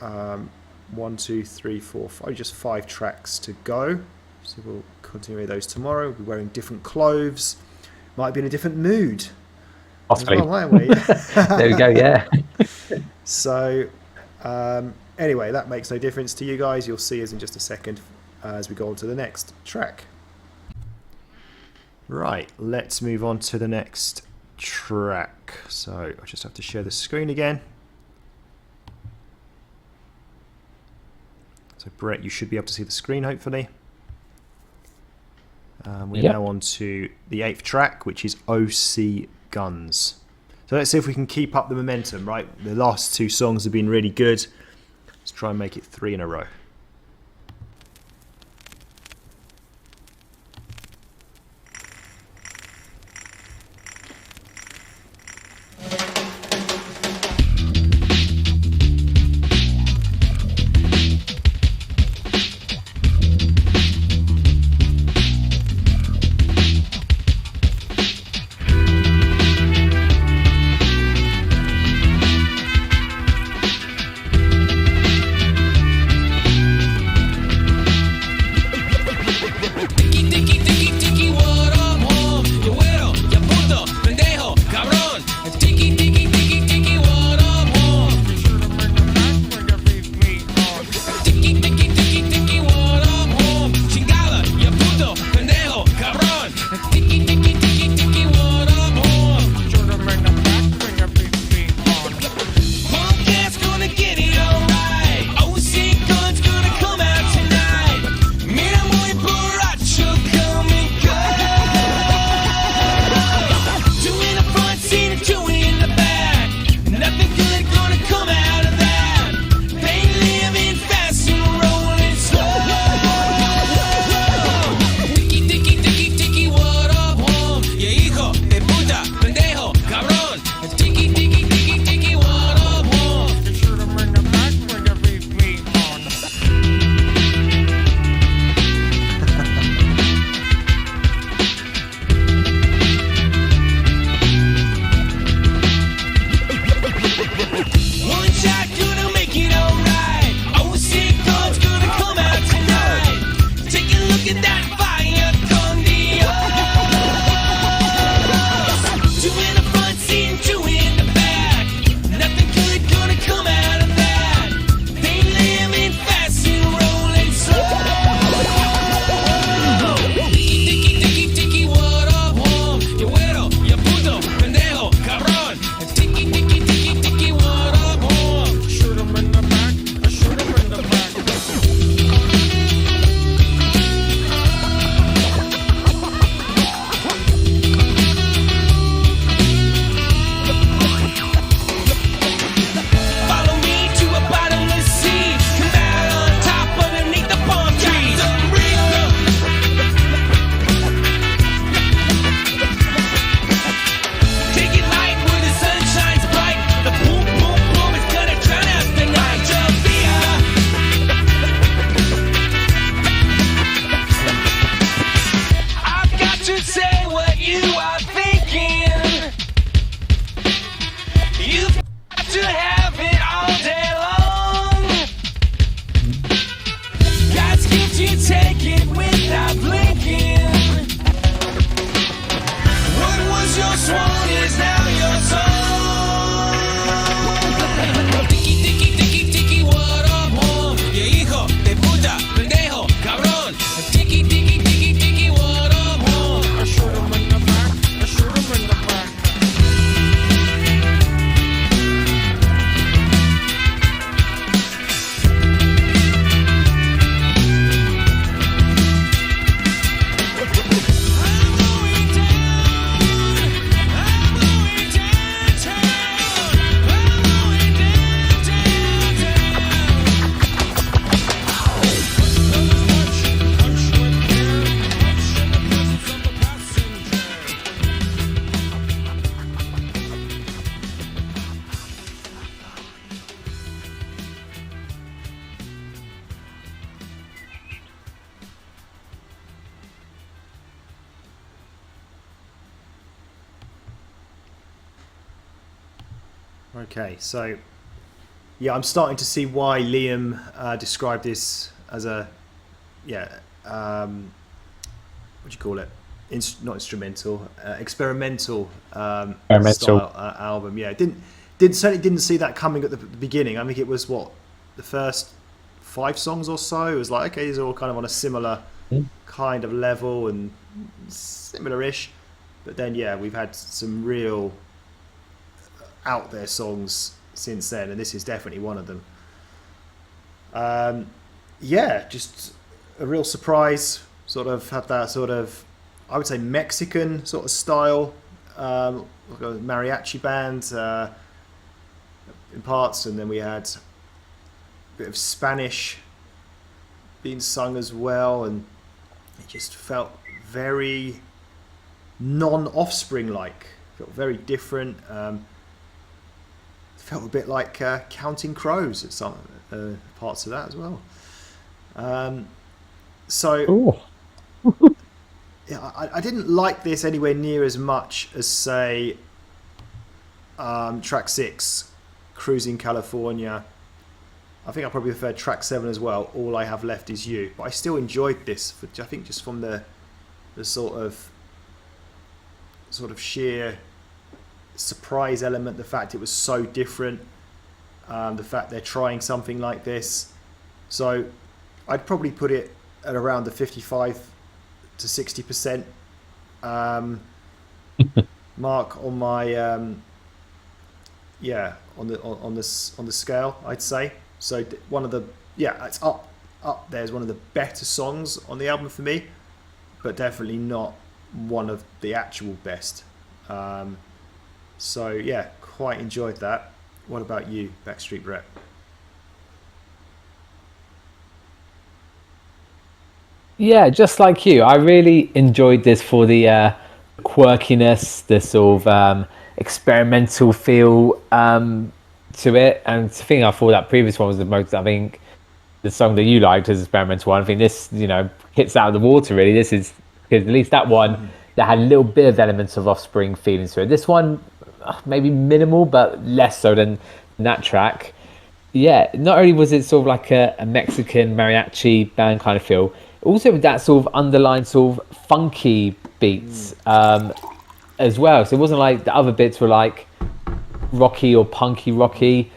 1, 2, 3, 4, 5, just 5 tracks to go. So we'll continue with those tomorrow. We'll be wearing different clothes. Might be in a different mood. Possibly. Well, aren't we? There we go, yeah. So, anyway, that makes no difference to you guys. You'll see us in just a second as we go on to the next track. Right, let's move on to the next track. So, I just have to share the screen again. So, Brett, you should be able to see the screen, hopefully. We're now on to the 8th track, which is OC Guns. So let's see if we can keep up the momentum, right? The last 2 songs have been really good. Let's try and make it 3 in a row. to say what you are thinking. You've got to have it all day long. God's gift, you take it without blinking. What was your swan is now your song. Tiki, tiki, tiki, tiki, what up, home? Yeah, hijo de puta, pendejo, cabrón. Tiki, tiki, tiki, tiki, what up, home? I shoot him in the back, I shoot him in the back. Okay, so yeah, I'm starting to see why Liam described this as a what do you call it? Not instrumental, experimental style album. Yeah, certainly didn't see that coming at the beginning. I think it was the first 5 songs or so. It was like, okay, these are all kind of on a similar kind of level and similar-ish. But then yeah, we've had some real out there songs since then, and this is definitely one of them. Yeah, just a real surprise. Sort of have that sort of, I would say, Mexican sort of style, like a mariachi band in parts, and then we had a bit of Spanish being sung as well, and it just felt very non-Offspring like. Felt very different. Felt a bit like Counting Crows at some parts of that as well. So yeah, I didn't like this anywhere near as much as, say, track 6, Cruising California. I think I probably preferred track 7 as well, All I Have Left Is You. But I still enjoyed this, I think just from the sort of sheer surprise element, the fact it was so different, the fact they're trying something like this. So I'd probably put it at around the 55 to 60% mark on my on the scale, I'd say. So one of the it's up there as one of the better songs on the album for me, but definitely not one of the actual best. So yeah, quite enjoyed that. What about you, Backstreet Brett? Yeah, just like you, I really enjoyed this for the quirkiness, the sort of experimental feel to it. And the thing I thought that previous one was the most, I think, the song that you liked as experimental one. I think this, hits out of the water really. This is, because at least that one, that had a little bit of elements of Offspring feelings to it. This one, maybe minimal, but less so than that track. Yeah, not only was it sort of like a Mexican mariachi band kind of feel, also with that sort of underlying sort of funky beats as well. So it wasn't like the other bits were like rocky or punky rocky.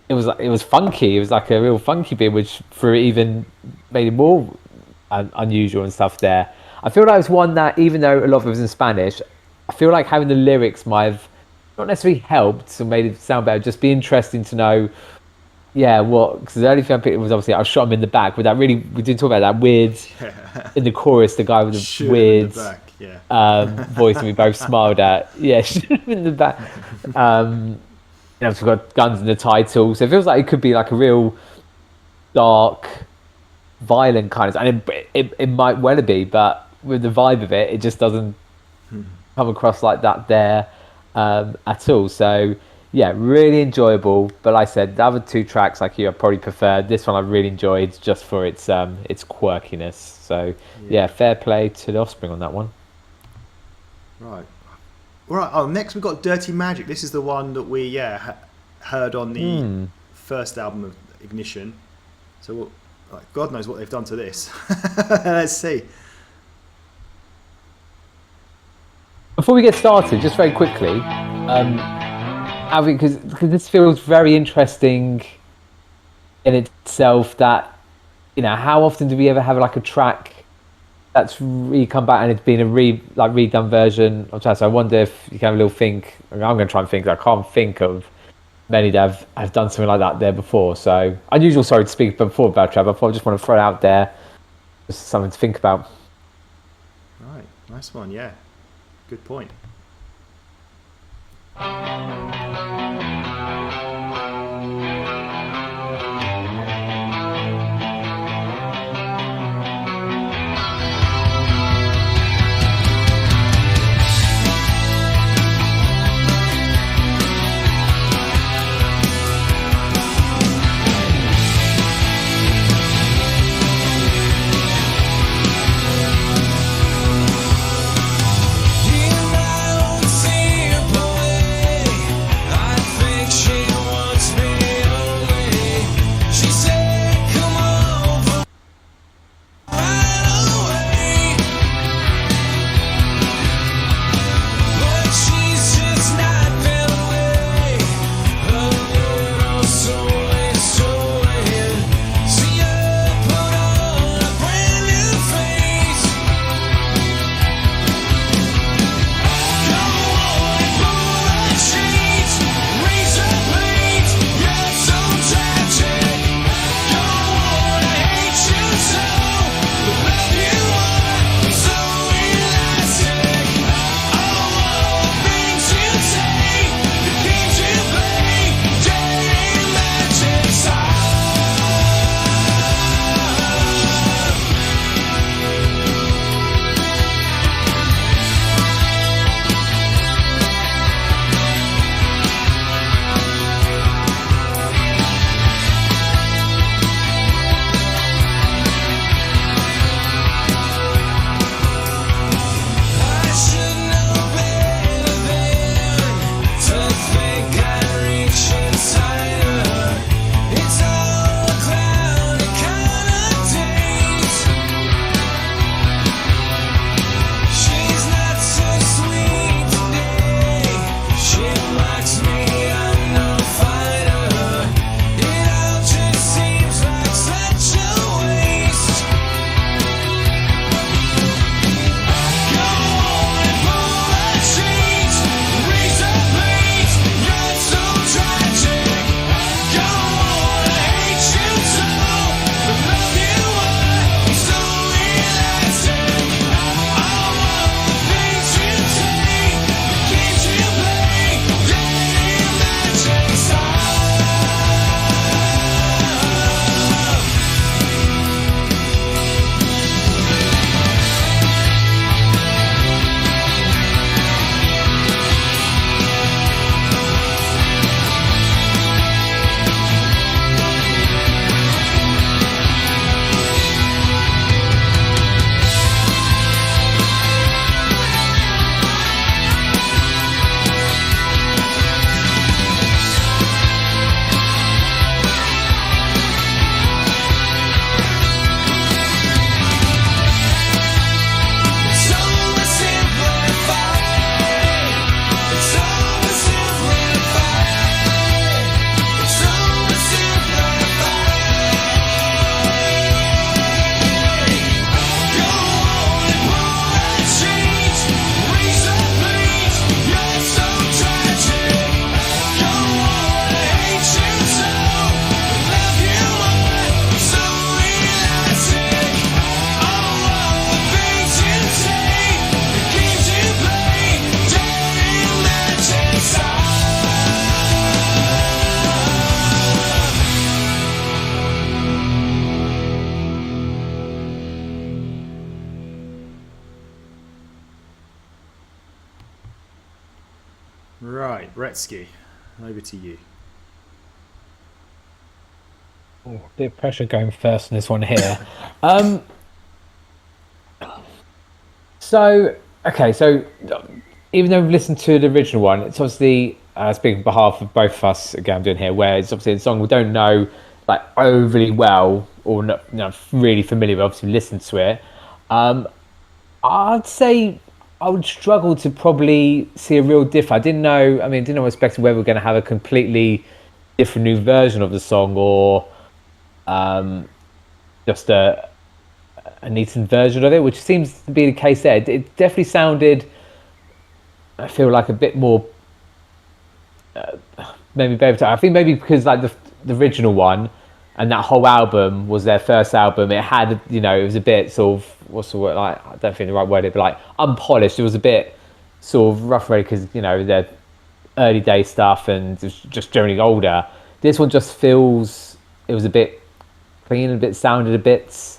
It was funky. It was like a real funky beat, which for even made it more unusual and stuff there. I feel like it was one that, even though a lot of it was in Spanish, I feel like having the lyrics might have not necessarily helped or made it sound better. Just be interesting to know. Yeah, because the only thing I picked was obviously I shot him in the back, but that really, we didn't talk about that weird in the chorus, the guy with the weird voice, and we both smiled at. Yeah, shoot him in the back. We've got guns in the title, so it feels like it could be like a real dark, violent kind of, and it might well be, but with the vibe of it, it just doesn't come across like that there at all. So yeah, really enjoyable. But like I said, the other 2 tracks, like you, I probably preferred. This one I really enjoyed just for its quirkiness. So yeah, fair play to the Offspring on that one. Right. All right. Oh, next we've got Dirty Magic. This is the one that we heard on the first album of Ignition. So God knows what they've done to this. Let's see. Before we get started, just very quickly, because this feels very interesting in itself. That how often do we ever have like a track that's come back and it's been a redone version of that? So I wonder if you can have a little think. I'm going to try and think. I can't think of many that have done something like that there before. So unusual. Sorry to speak before about Trav. I just want to throw it out there, just something to think about. Right. Nice one. Yeah. Good point. Right, Bretsky, over to you. Oh, a bit of pressure going first on this one here. so even though we've listened to the original one, it's obviously speaking on behalf of both of us again. I'm doing here, where it's obviously a song we don't know like overly well or not really familiar with. Obviously, listen to it. I'd say I would struggle to probably see a real diff. I didn't know. I mean, I didn't know expecting whether we're going to have a completely different new version of the song or just a neatened version of it, which seems to be the case there. It definitely sounded. I feel like a bit more maybe better. I think maybe because like the original one and that whole album was their first album. It had, it was a bit sort of, what's the word, like, I don't think the right word is, but like unpolished. It was a bit sort of rough ready because their early day stuff and it was just generally older. This one just feels, it was a bit clean, a bit sounded a bit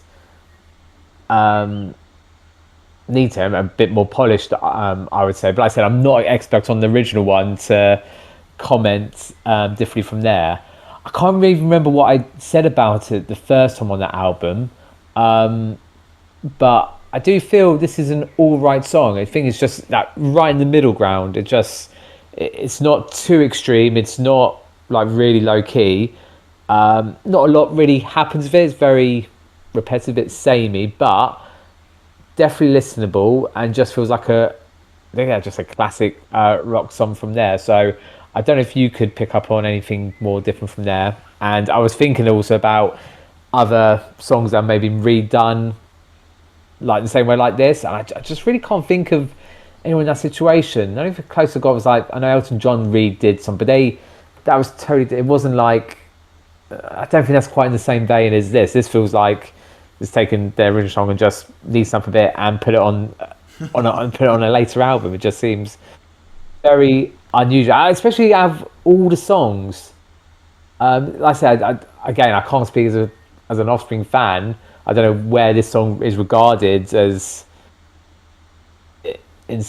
neater and a bit more polished, I would say. But like I said, I'm not an expert on the original one to comment differently from there. I can't really remember what I said about it the first time on that album, but I do feel this is an all right song. I think it's just that right in the middle ground. It's not too extreme. It's not like really low key. Not a lot really happens with it. It's very repetitive, it's samey, but definitely listenable and just feels like I think that's just a classic rock song from there. So I don't know if you could pick up on anything more different from there. And I was thinking also about other songs that may be redone like the same way like this. And I just really can't think of anyone in that situation. The only thing close I got was like, I know Elton John redid some, but that was totally, it wasn't like, I don't think that's quite in the same vein as this. This feels like it's taken their original song and just needs something a bit and put it on a later album. It just seems very unusual, especially out of all the songs. Like I said, I can't speak as an Offspring fan. I don't know where this song is regarded as, in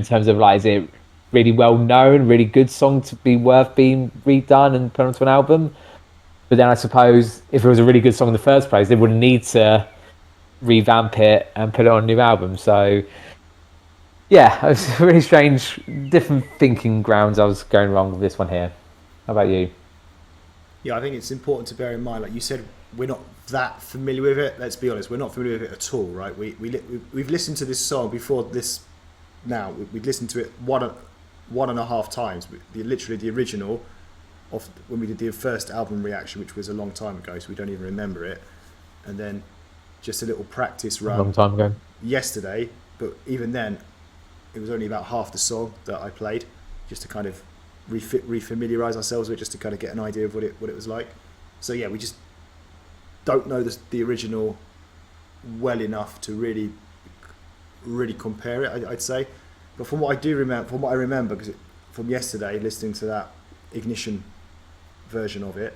terms of like, is it really well known, really good song to be worth being redone and put onto an album? But then I suppose if it was a really good song in the first place, they wouldn't need to revamp it and put it on a new album. So yeah, it was really strange, different thinking grounds I was going wrong with this one here. How about you? Yeah, I think it's important to bear in mind, like you said, we're not that familiar with it. Let's be honest, we're not familiar with it at all, right? We've listened to this song before this. Now we've listened to it one and a half times. Literally the original of when we did the first album reaction, which was a long time ago, so we don't even remember it. And then just a little practice run A long time ago. yesterday, but even then, it was only about half the song that I played, just to kind of refamiliarize ourselves with it, just to kind of get an idea of what it was like. So yeah, we just don't know the original well enough to really compare it, I'd say. But from what I remember, because from yesterday, listening to that Ignition version of it,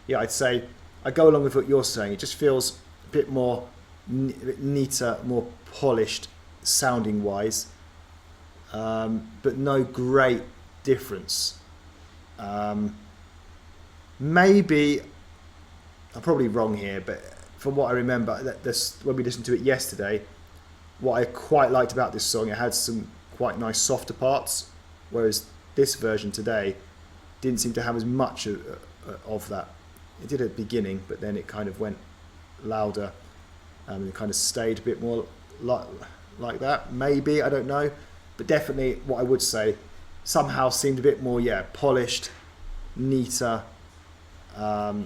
yeah, I'd say I go along with what you're saying. It just feels a bit more a bit neater, more polished sounding wise, but no great difference. Maybe I'm probably wrong here, but from what I remember, when we listened to it yesterday, what I quite liked about this song, it had some quite nice softer parts, whereas this version today didn't seem to have as much of that. It did at the beginning, but then it kind of went louder and it kind of stayed a bit more like that. Maybe, I don't know, but definitely what I would say somehow seemed a bit more polished, neater, but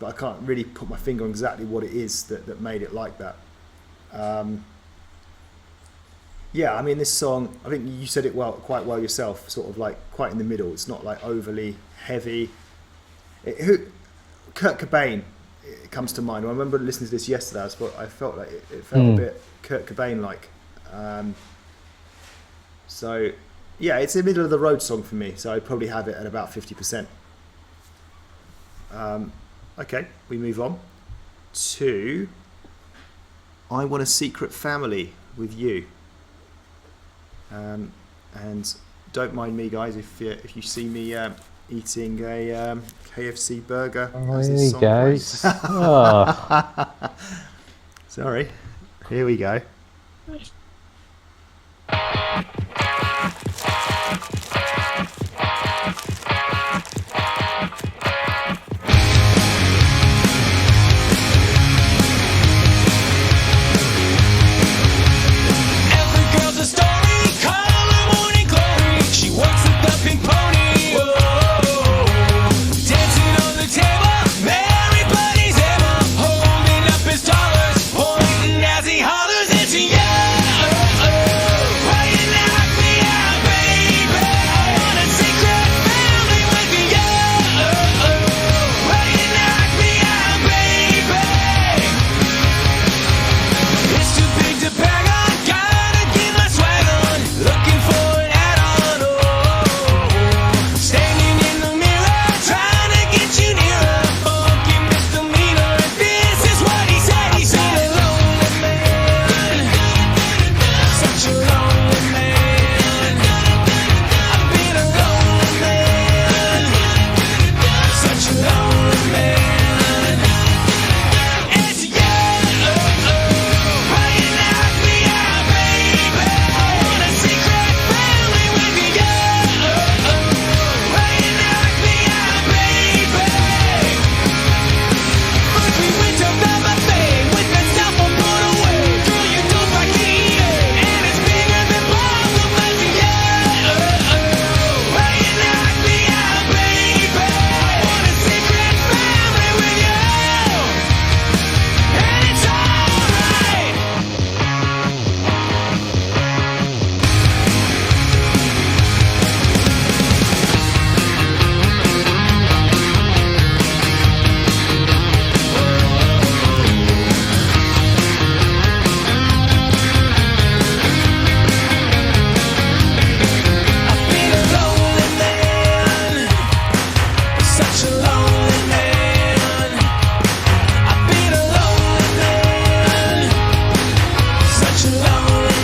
I can't really put my finger on exactly what it is that made it like that. Yeah, I mean, this song, I think you said it quite well yourself, sort of like quite in the middle. It's not like overly heavy. Kurt Cobain, it comes to mind. I remember listening to this yesterday. I felt like it felt a bit Kurt Cobain like. So yeah, it's a middle of the road song for me. So I'd probably have it at about 50%. Okay, we move on to I Want a Secret Family with You. And don't mind me, guys, if you see me eating a KFC burger. Oh, here he goes. Oh. Sorry. Here we go.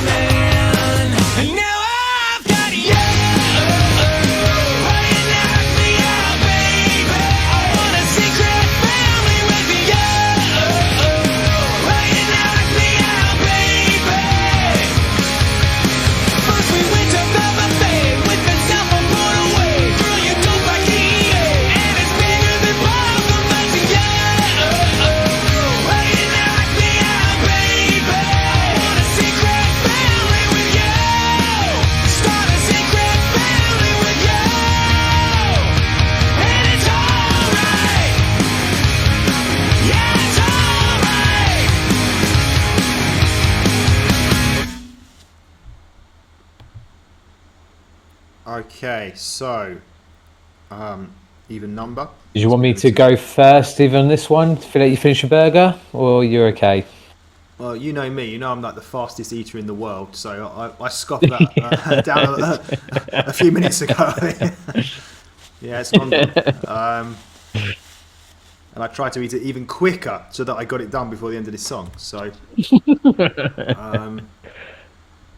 man. And now I've got you. Why you knock me out, baby? I want a secret family with you. Why you knock me out, baby? First we went to the buffet with the cell phone put away. Girl, you don't like EA, and it's bigger than both of us. Why you knock me out, baby? I want a secret family with you. Start a secret family with you, and it's alright. Yeah, it's alright. Okay, so even number. Did you want me to go first, even on this one, to let you finish your burger, or you're okay? Well, you know me. You know I'm like the fastest eater in the world, so I scoffed that down a few minutes ago. Yeah, it's gone. And I tried to eat it even quicker so that I got it done before the end of this song. So,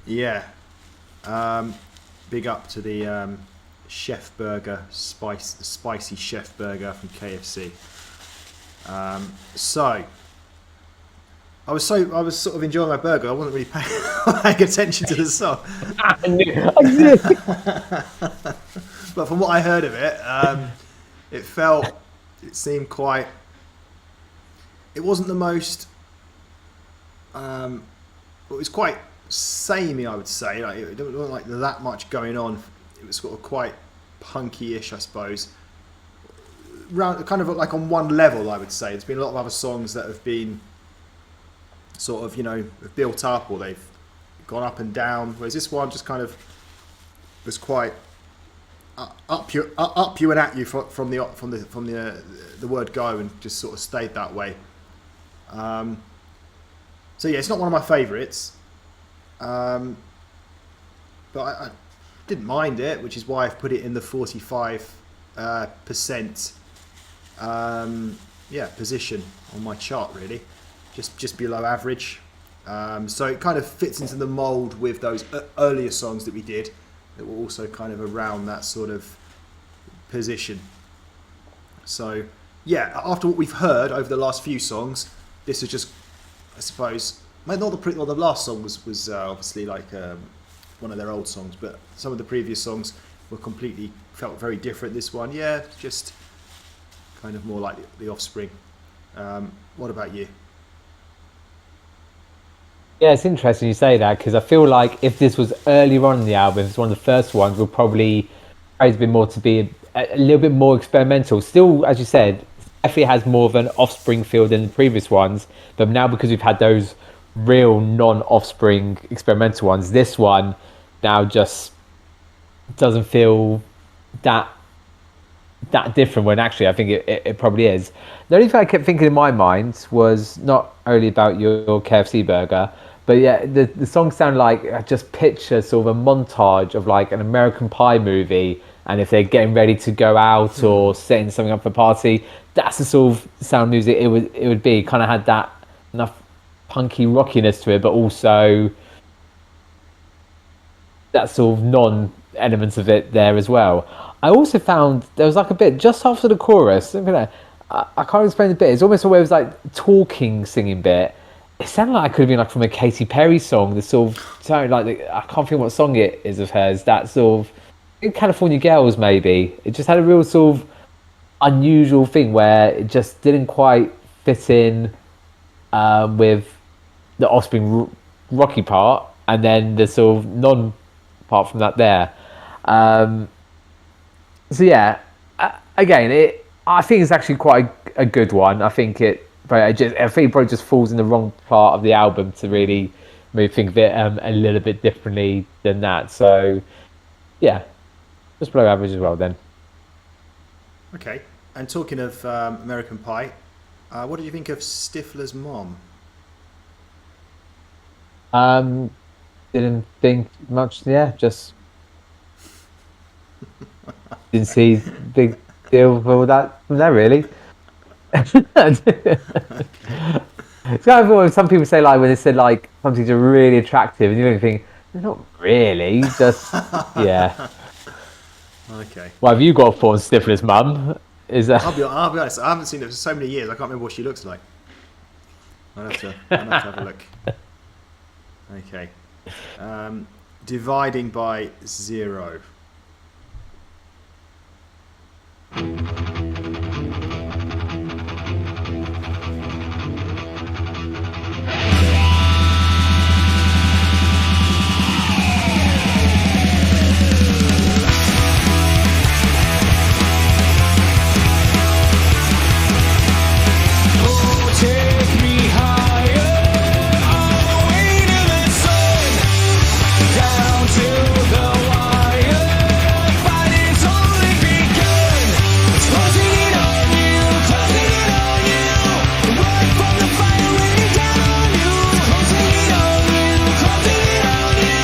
yeah. Big up to the Chef Burger, spicy Chef Burger from KFC. So I was sort of enjoying my burger. I wasn't really paying attention to the song. I knew. But from what I heard of it, it seemed quite. It wasn't the most. It was quite samey, I would say. Like it wasn't like that much going on. It was sort of quite punky-ish, I suppose. Kind of like on one level, I would say. There's been a lot of other songs that have been sort of, built up, or they've gone up and down. Whereas this one just kind of was quite up you and at you from the word go, and just sort of stayed that way. So yeah, it's not one of my favourites, but I didn't mind it, which is why I've put it in the 45% position on my chart, really, just below average. So it kind of fits into the mould with those earlier songs that we did that were also kind of around that sort of position. So yeah, after what we've heard over the last few songs, this is just, I suppose, not the last song was obviously like one of their old songs, but some of the previous songs felt very different. This one, yeah, just kind of more like the Offspring. What about you? Yeah, it's interesting you say that, because I feel like if this was earlier on in the album, if it's one of the first ones, we'll probably praise a bit more to be a little bit more experimental. Still, as you said, definitely has more of an Offspring feel than the previous ones, but now because we've had those real non-Offspring experimental ones, this one now just doesn't feel that different, when actually I think it probably is. The only thing I kept thinking in my mind was not only about your KFC burger, but yeah, the song sounded like, I just picture sort of a montage of like an American Pie movie, and if they're getting ready to go out or setting something up for a party, that's the sort of sound music it would be. Kind of had that enough punky rockiness to it, but also that sort of non-elements of it there as well. I also found there was like a bit just after the chorus. I can't explain the bit. It's almost always like talking, singing bit. It sounded like it could have been like from a Katy Perry song. The sort of sounded like I can't think what song it is of hers. That sort of California Girls, maybe. It just had a real sort of unusual thing where it just didn't quite fit in with the Offspring rocky part, and then the sort of non part from that there. So yeah, again, I think it's actually quite a good one. I think I think it probably just falls in the wrong part of the album to really maybe think of it a little bit differently than that. So yeah, just below average as well then. Okay, and talking of American Pie, what did you think of Stifler's mom? Didn't think much. Yeah, just didn't see big deal for that from there really. It's kind of what some people say, like when they said like something's really attractive, and you don't think they're not really, just yeah. Okay. Well, have you got Fawn Stifler's mum? Is that I'll be honest. I haven't seen it for so many years. I can't remember what she looks like. I'll have to have a look. Okay. Dividing by 0. Oh, take me higher, all the way to the sun, down to the wire. Fighting's only begun. It's closing in on you, closing in on you. Right from the fire raining down on you, closing in on you, closing in on you.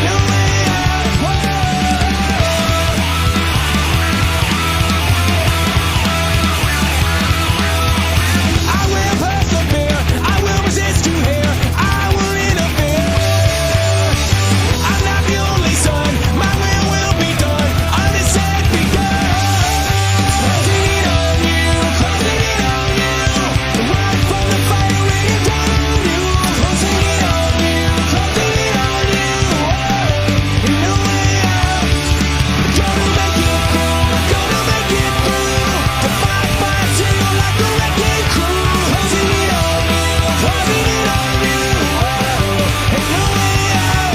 No way out. I will persevere, I will resist you here, I will interfere. I'm not the only son, my will be done, honest had begun. Closing in on you, closing in on you. Right from the fire raining down on you, closing in on you, closing in on you. No way out. Gonna make it through, gonna make it through. The fight by two like a wrecking crew. Closing in on you, closing in on you. And no way out.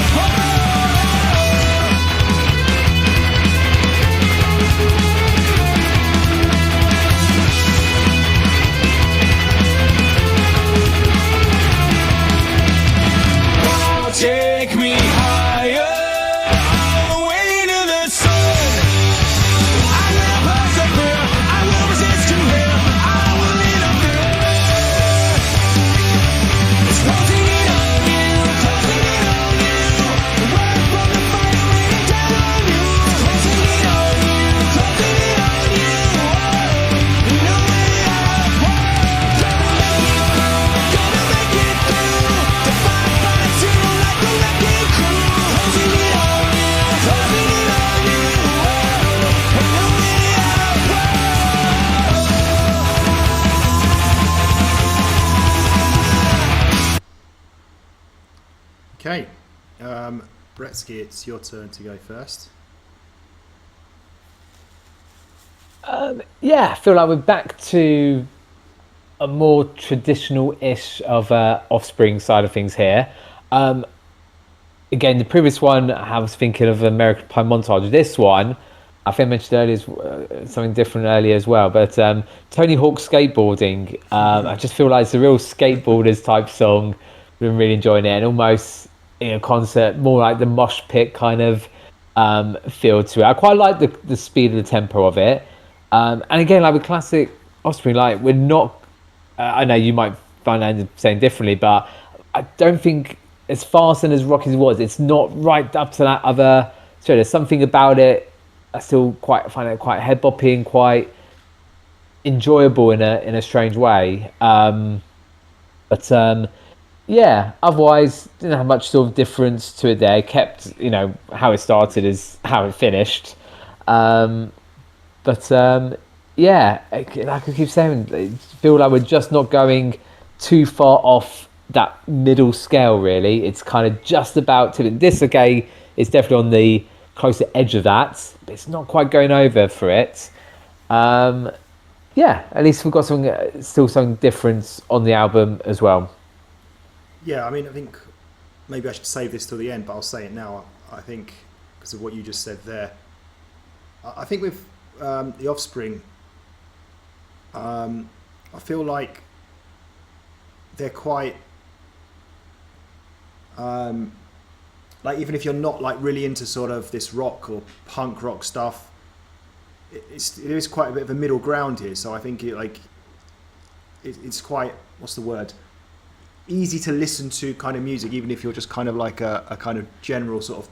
Oh, take me higher, all the way to the sun. I will persevere, I will resist you here, I will interfere. It's closing in on you, closing in on you. Right from the fire raining down on you, closing in on you, closing in on you. No way out. Gonna make it through, the fight by two like a wrecking crew. Closing in on you, closing in on you. And no way out. Okay. Bretsky, it's your turn to go first. yeah, I feel like we're back to a more traditional-ish of Offspring side of things here. Again, the previous one, I was thinking of American Pie montage. This one, I think I mentioned earlier something different earlier as well. But Tony Hawk skateboarding, I just feel like it's a real skateboarders type song. Been really enjoying it, and almost in a concert, more like the mosh pit kind of feel to it. I quite like the speed and the tempo of it. And again, like with classic Offspring, like we're not. I know you might find that saying differently, but I don't think as fast and as rocky as it was, it's not right up to that other. So there's something about it. I still quite find it quite head bopping, quite enjoyable in a strange way. Yeah, otherwise didn't have much sort of difference to it there. Kept, how it started is how it finished. Yeah, like I keep saying, I feel like we're just not going too far off that middle scale, really. It's kind of just about to this. Okay, it's definitely on the closer edge of that, but it's not quite going over for it. Yeah, at least we've got something, still something different on the album as well. Yeah, I mean, I think maybe I should save this till the end, but I'll say it now. I think because of what you just said there. I think with the Offspring, I feel like they're quite like, even if you're not like really into sort of this rock or punk rock stuff, it is quite a bit of a middle ground here. So I think it's quite, what's the word, easy to listen to kind of music, even if you're just kind of like a kind of general sort of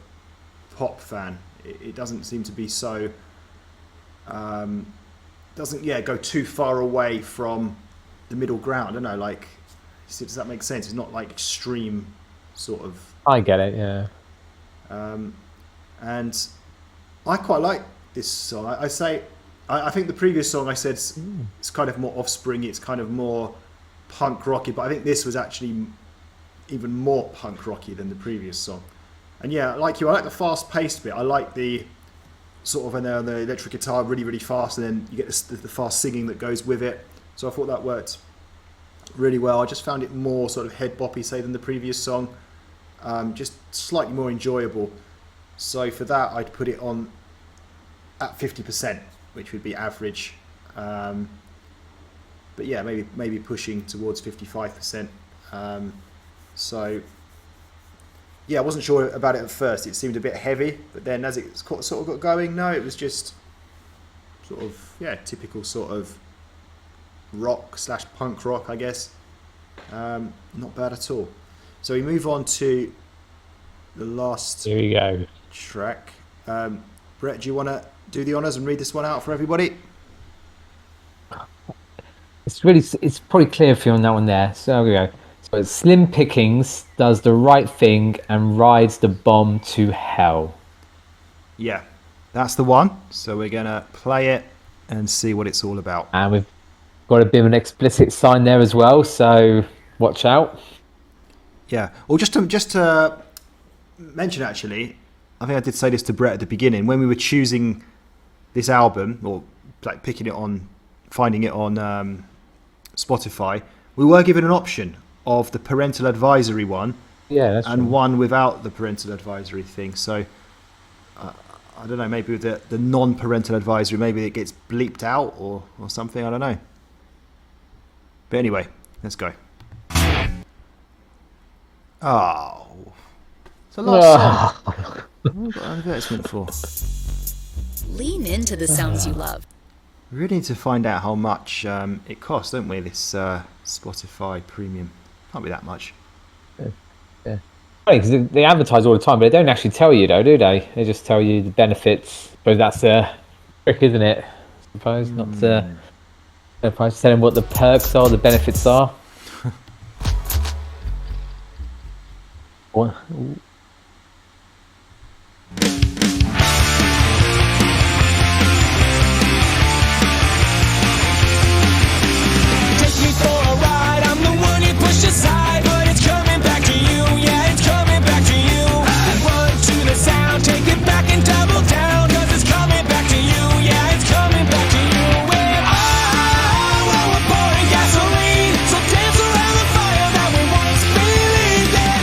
pop fan. It doesn't seem to be so doesn't go too far away from the middle ground. I don't know, like, does that make sense? It's not like extreme sort of. I get it. Yeah. And I quite like this song. I think the previous song I said it's kind of more Offspring. It's kind of more punk rocky, but I think this was actually even more punk rocky than the previous song. And yeah, like you, I like the fast paced bit. I like the sort of on the electric guitar really, really fast, and then you get the fast singing that goes with it. So I thought that worked really well. I just found it more sort of head boppy, say, than the previous song. Just slightly more enjoyable. So for that, I'd put it on at 50%, which would be average. But yeah, maybe pushing towards 55%. So yeah, I wasn't sure about it at first. It seemed a bit heavy, but then as it sort of got going, no, it was just sort of, yeah, typical sort of rock / punk rock, I guess. Not bad at all. So we move on to the last Here we go. track. Brett, do you want to do the honours and read this one out for everybody? It's probably clear for you on that one there. So here we go. So it's Slim Pickings does the right thing and rides the bomb to hell. Yeah, that's the one. So we're going to play it and see what it's all about. And we've got a bit of an explicit sign there as well, so watch out. Yeah. Well, just to mention, actually, I think I did say this to Brett at the beginning. When we were choosing this album, or like picking it on, finding it on Spotify, we were given an option of the parental advisory one, Yeah, and one without the parental advisory thing. So I don't know, maybe with the non-parental advisory, maybe it gets bleeped out or something. I don't know. But anyway, let's go. Oh, it's a last song. What have we got an advertisement for? Lean into the sounds you love. We really need to find out how much it costs, don't we? This Spotify Premium. Can't be that much. Yeah. Because they advertise all the time, but they don't actually tell you, though, do they? They just tell you the benefits. But that's a trick, isn't it? I suppose not to tell them what the perks are, the benefits are. What? Take me for a ride, I'm the one you pushed aside, but it's coming back to you, yeah, it's coming back to you. Run to the sound, take it back and double down, cause it's coming back to you, yeah, it's coming back to you. And well, we're pouring gasoline, so dance around the fire that we once believed in.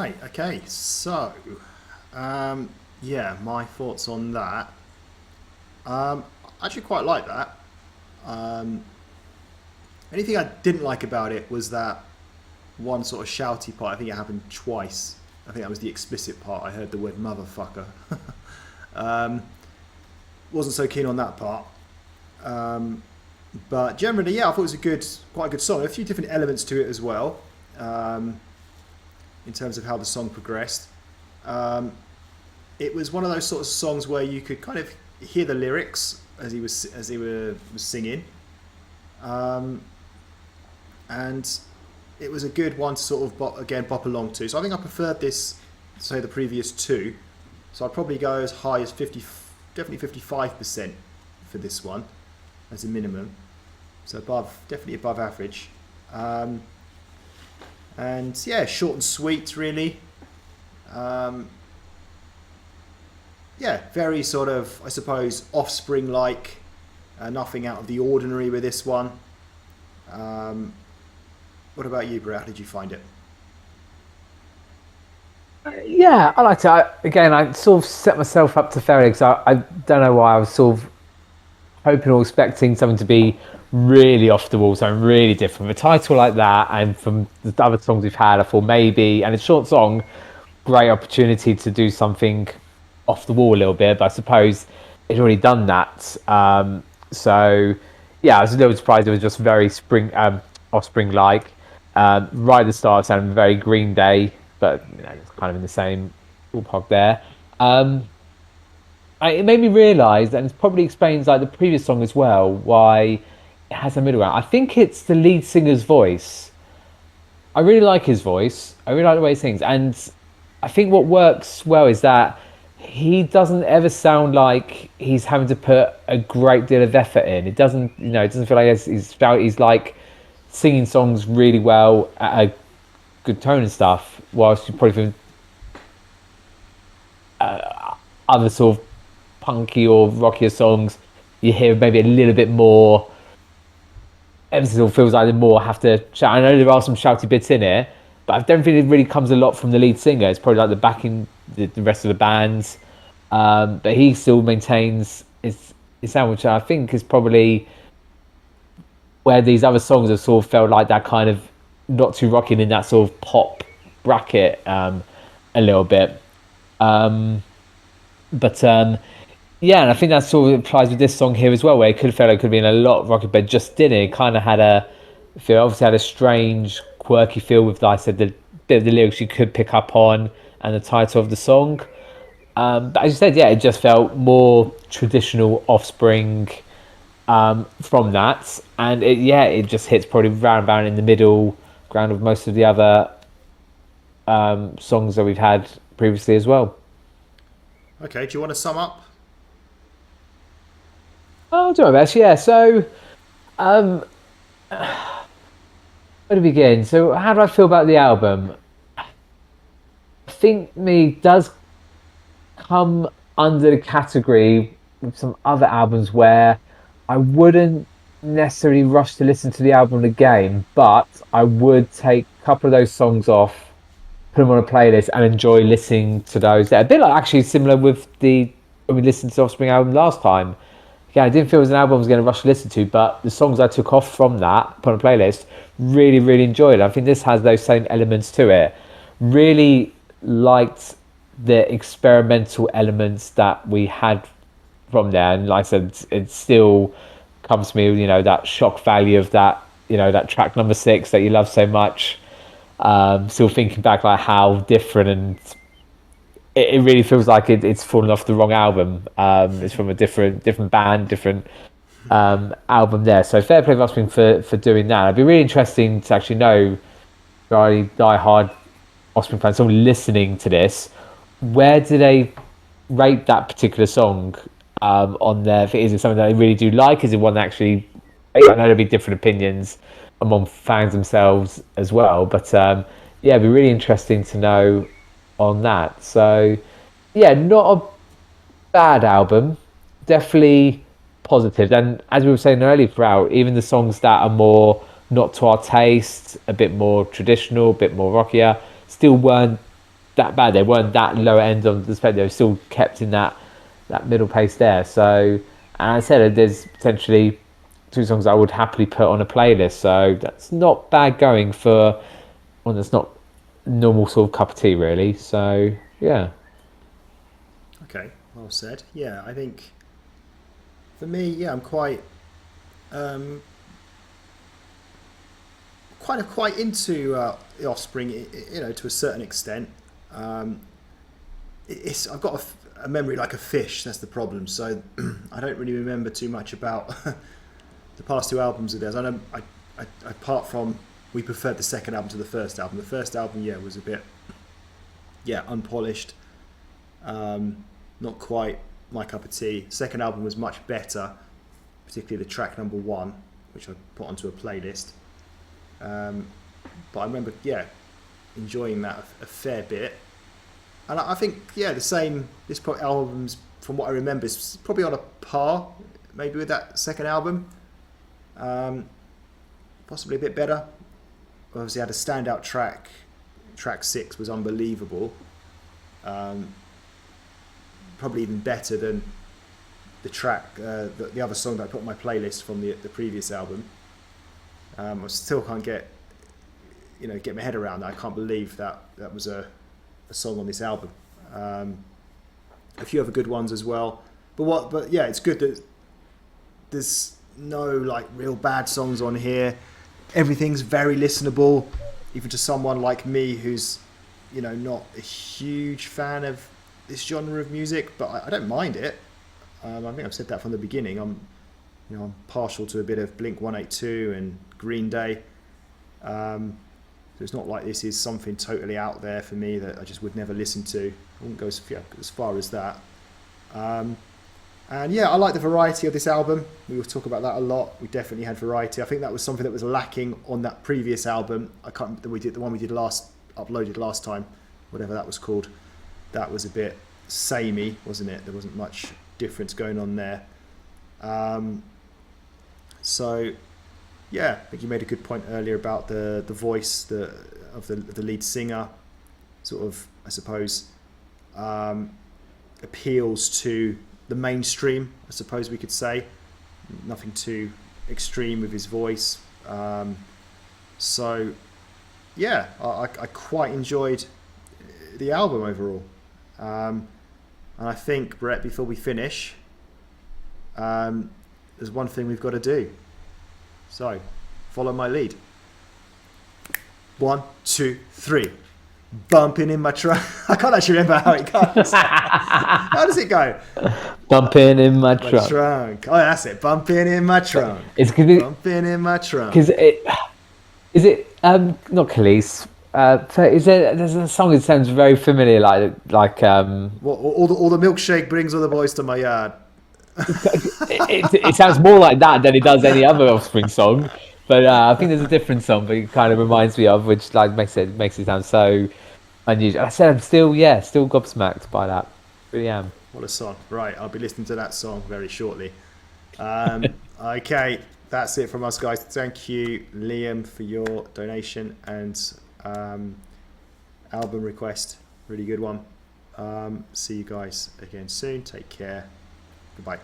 Right. Okay. So, yeah, my thoughts on that. I actually quite like that. Um, Anything I didn't like about it was that one sort of shouty part. I think it happened twice. I think that was the explicit part. I heard the word motherfucker. Wasn't so keen on that part. But generally, yeah, I thought it was quite a good song. A few different elements to it as well, in terms of how the song progressed. It was one of those sort of songs where you could kind of hear the lyrics as he was singing, and it was a good one to sort of bop along to. So I think I preferred this, say, the previous two. So I'd probably go as high as 50, definitely 55% for this one as a minimum. So definitely above average. And yeah, short and sweet, really. Yeah, very sort of, I suppose, Offspring-like. Nothing out of the ordinary with this one. What about you, Brett? How did you find it? Yeah, I liked it. I sort of set myself up to failure because I don't know why I was sort of hoping or expecting something to be really off the wall, something really different. With a title like that, and from the other songs we've had, I thought maybe, and it's a short song, great opportunity to do something off the wall a little bit. But I suppose it's already done that. So yeah, I was a little surprised it was just very Offspring-like. Right at the start, sounded very Green Day, but it's kind of in the same ballpark there. It made me realise, and it probably explains like the previous song as well, why it has a middle ground. I think it's the lead singer's voice. I really like his voice. I really like the way he sings, and I think what works well is that he doesn't ever sound like he's having to put a great deal of effort in. It doesn't, it doesn't feel like he's like singing songs really well at a good tone and stuff, whilst you probably feel other sort of punky or rockier songs, you hear maybe a little bit more emphasis, or feels like they more have to shout. I know there are some shouty bits in it, but I don't think it really comes a lot from the lead singer. It's probably like the backing, the rest of the bands, but he still maintains his sound, which I think is probably where these other songs have sort of felt like that kind of not too rocking in that sort of pop bracket a little bit. Yeah, and I think that sort of applies with this song here as well, where it could have felt like it could have been a lot rocky, but just didn't. It kind of had obviously had a strange, quirky feel with, like I said, the bit of the lyrics you could pick up on and the title of the song. But as you said, yeah, it just felt more traditional Offspring from that, and it just hits probably round about in the middle ground of most of the other songs that we've had previously as well. Okay, do you want to sum up? I'll do my best. Yeah. So, where to begin? So, how do I feel about the album? I think me does come under the category with some other albums where I wouldn't necessarily rush to listen to the album again, but I would take a couple of those songs off, put them on a playlist, and enjoy listening to those. A bit like actually similar with when we listened to the Offspring album last time. Yeah, I didn't feel it was an album I was going to rush to listen to, but the songs I took off from that, put on a playlist, really, really enjoyed it. I think this has those same elements to it. Really liked the experimental elements that we had from there, and like I said, it still comes to me, that shock value of that, that track number 6 that you love so much. Still thinking back, like how different, and it really feels like it's fallen off the wrong album. It's from a different band, different album there. So fair play to Offspring for doing that. It'd be really interesting to actually know, really die-hard Offspring fans, someone listening to this, where do they rate that particular song on there? Is it something that they really do like? Is it one that actually, I know there'll be different opinions among fans themselves as well, but it'd be really interesting to know on that. So yeah, not a bad album, definitely positive. And as we were saying earlier throughout, even the songs that are more not to our taste, a bit more traditional, a bit more rockier, still weren't that bad. They weren't that low end on the spectrum. They were still kept in that middle pace there. So, and I said there's potentially 2 songs I would happily put on a playlist. So that's not bad going for one that's not normal sort of cup of tea, really. So yeah. Okay, well said. Yeah, I think for me, yeah, I'm quite quite into the Offspring, you know, to a certain extent. I've got a memory like a fish. That's the problem. So I don't really remember too much about the past 2 albums of theirs. I know, apart from we preferred the second album to the first album. The first album, yeah, was a bit, unpolished. Not quite my cup of tea. Second album was much better, particularly the track number 1, which I put onto a playlist. But I remember, enjoying that a fair bit. And I think, the same. This album's, from what I remember, is probably on a par, maybe with that second album. Possibly a bit better. Obviously, had a standout track. Track 6 was unbelievable. Probably even better than the track, the other song that I put on my playlist from the previous album. I still can't get my head around that. I can't believe that was a song on this album. A few other good ones as well. But it's good that there's no like real bad songs on here. Everything's very listenable, even to someone like me who's, not a huge fan of this genre of music, but I don't mind it. I think I've said that from the beginning. I'm partial to a bit of Blink-182 and Green Day. So it's not like this is something totally out there for me that I just would never listen to. I wouldn't go as far as that. And I like the variety of this album. We will talk about that a lot. We definitely had variety. I think that was something that was lacking on that previous album. I can't remember, the one we did uploaded last time, whatever that was called. That was a bit samey, wasn't it? There wasn't much difference going on there. So, I think you made a good point earlier about the voice of the lead singer. Sort of, I suppose, appeals to the mainstream, I suppose we could say. Nothing too extreme with his voice. I quite enjoyed the album overall. And I think, Brett, before we finish, there's one thing we've got to do. So, follow my lead. 1, 2, 3. Bumping in my trunk. I can't actually remember how it goes. How does it go? Bumping in my My trunk. trunk. Oh, that's it. Bumping in my trunk. It's because Bumping in my trunk. is it not Khalees? There's a song that sounds very familiar, like Well, all the milkshake brings all the boys to my yard. it sounds more like that than it does any other Offspring song. But I think there's a different song, but it kind of reminds me of, which like makes it sound so unusual. I said I'm still gobsmacked by that. Really am. What a song. Right, I'll be listening to that song very shortly. Okay, that's it from us, guys. Thank you, Liam, for your donation and album request. Really good one. See you guys again soon. Take care. Goodbye.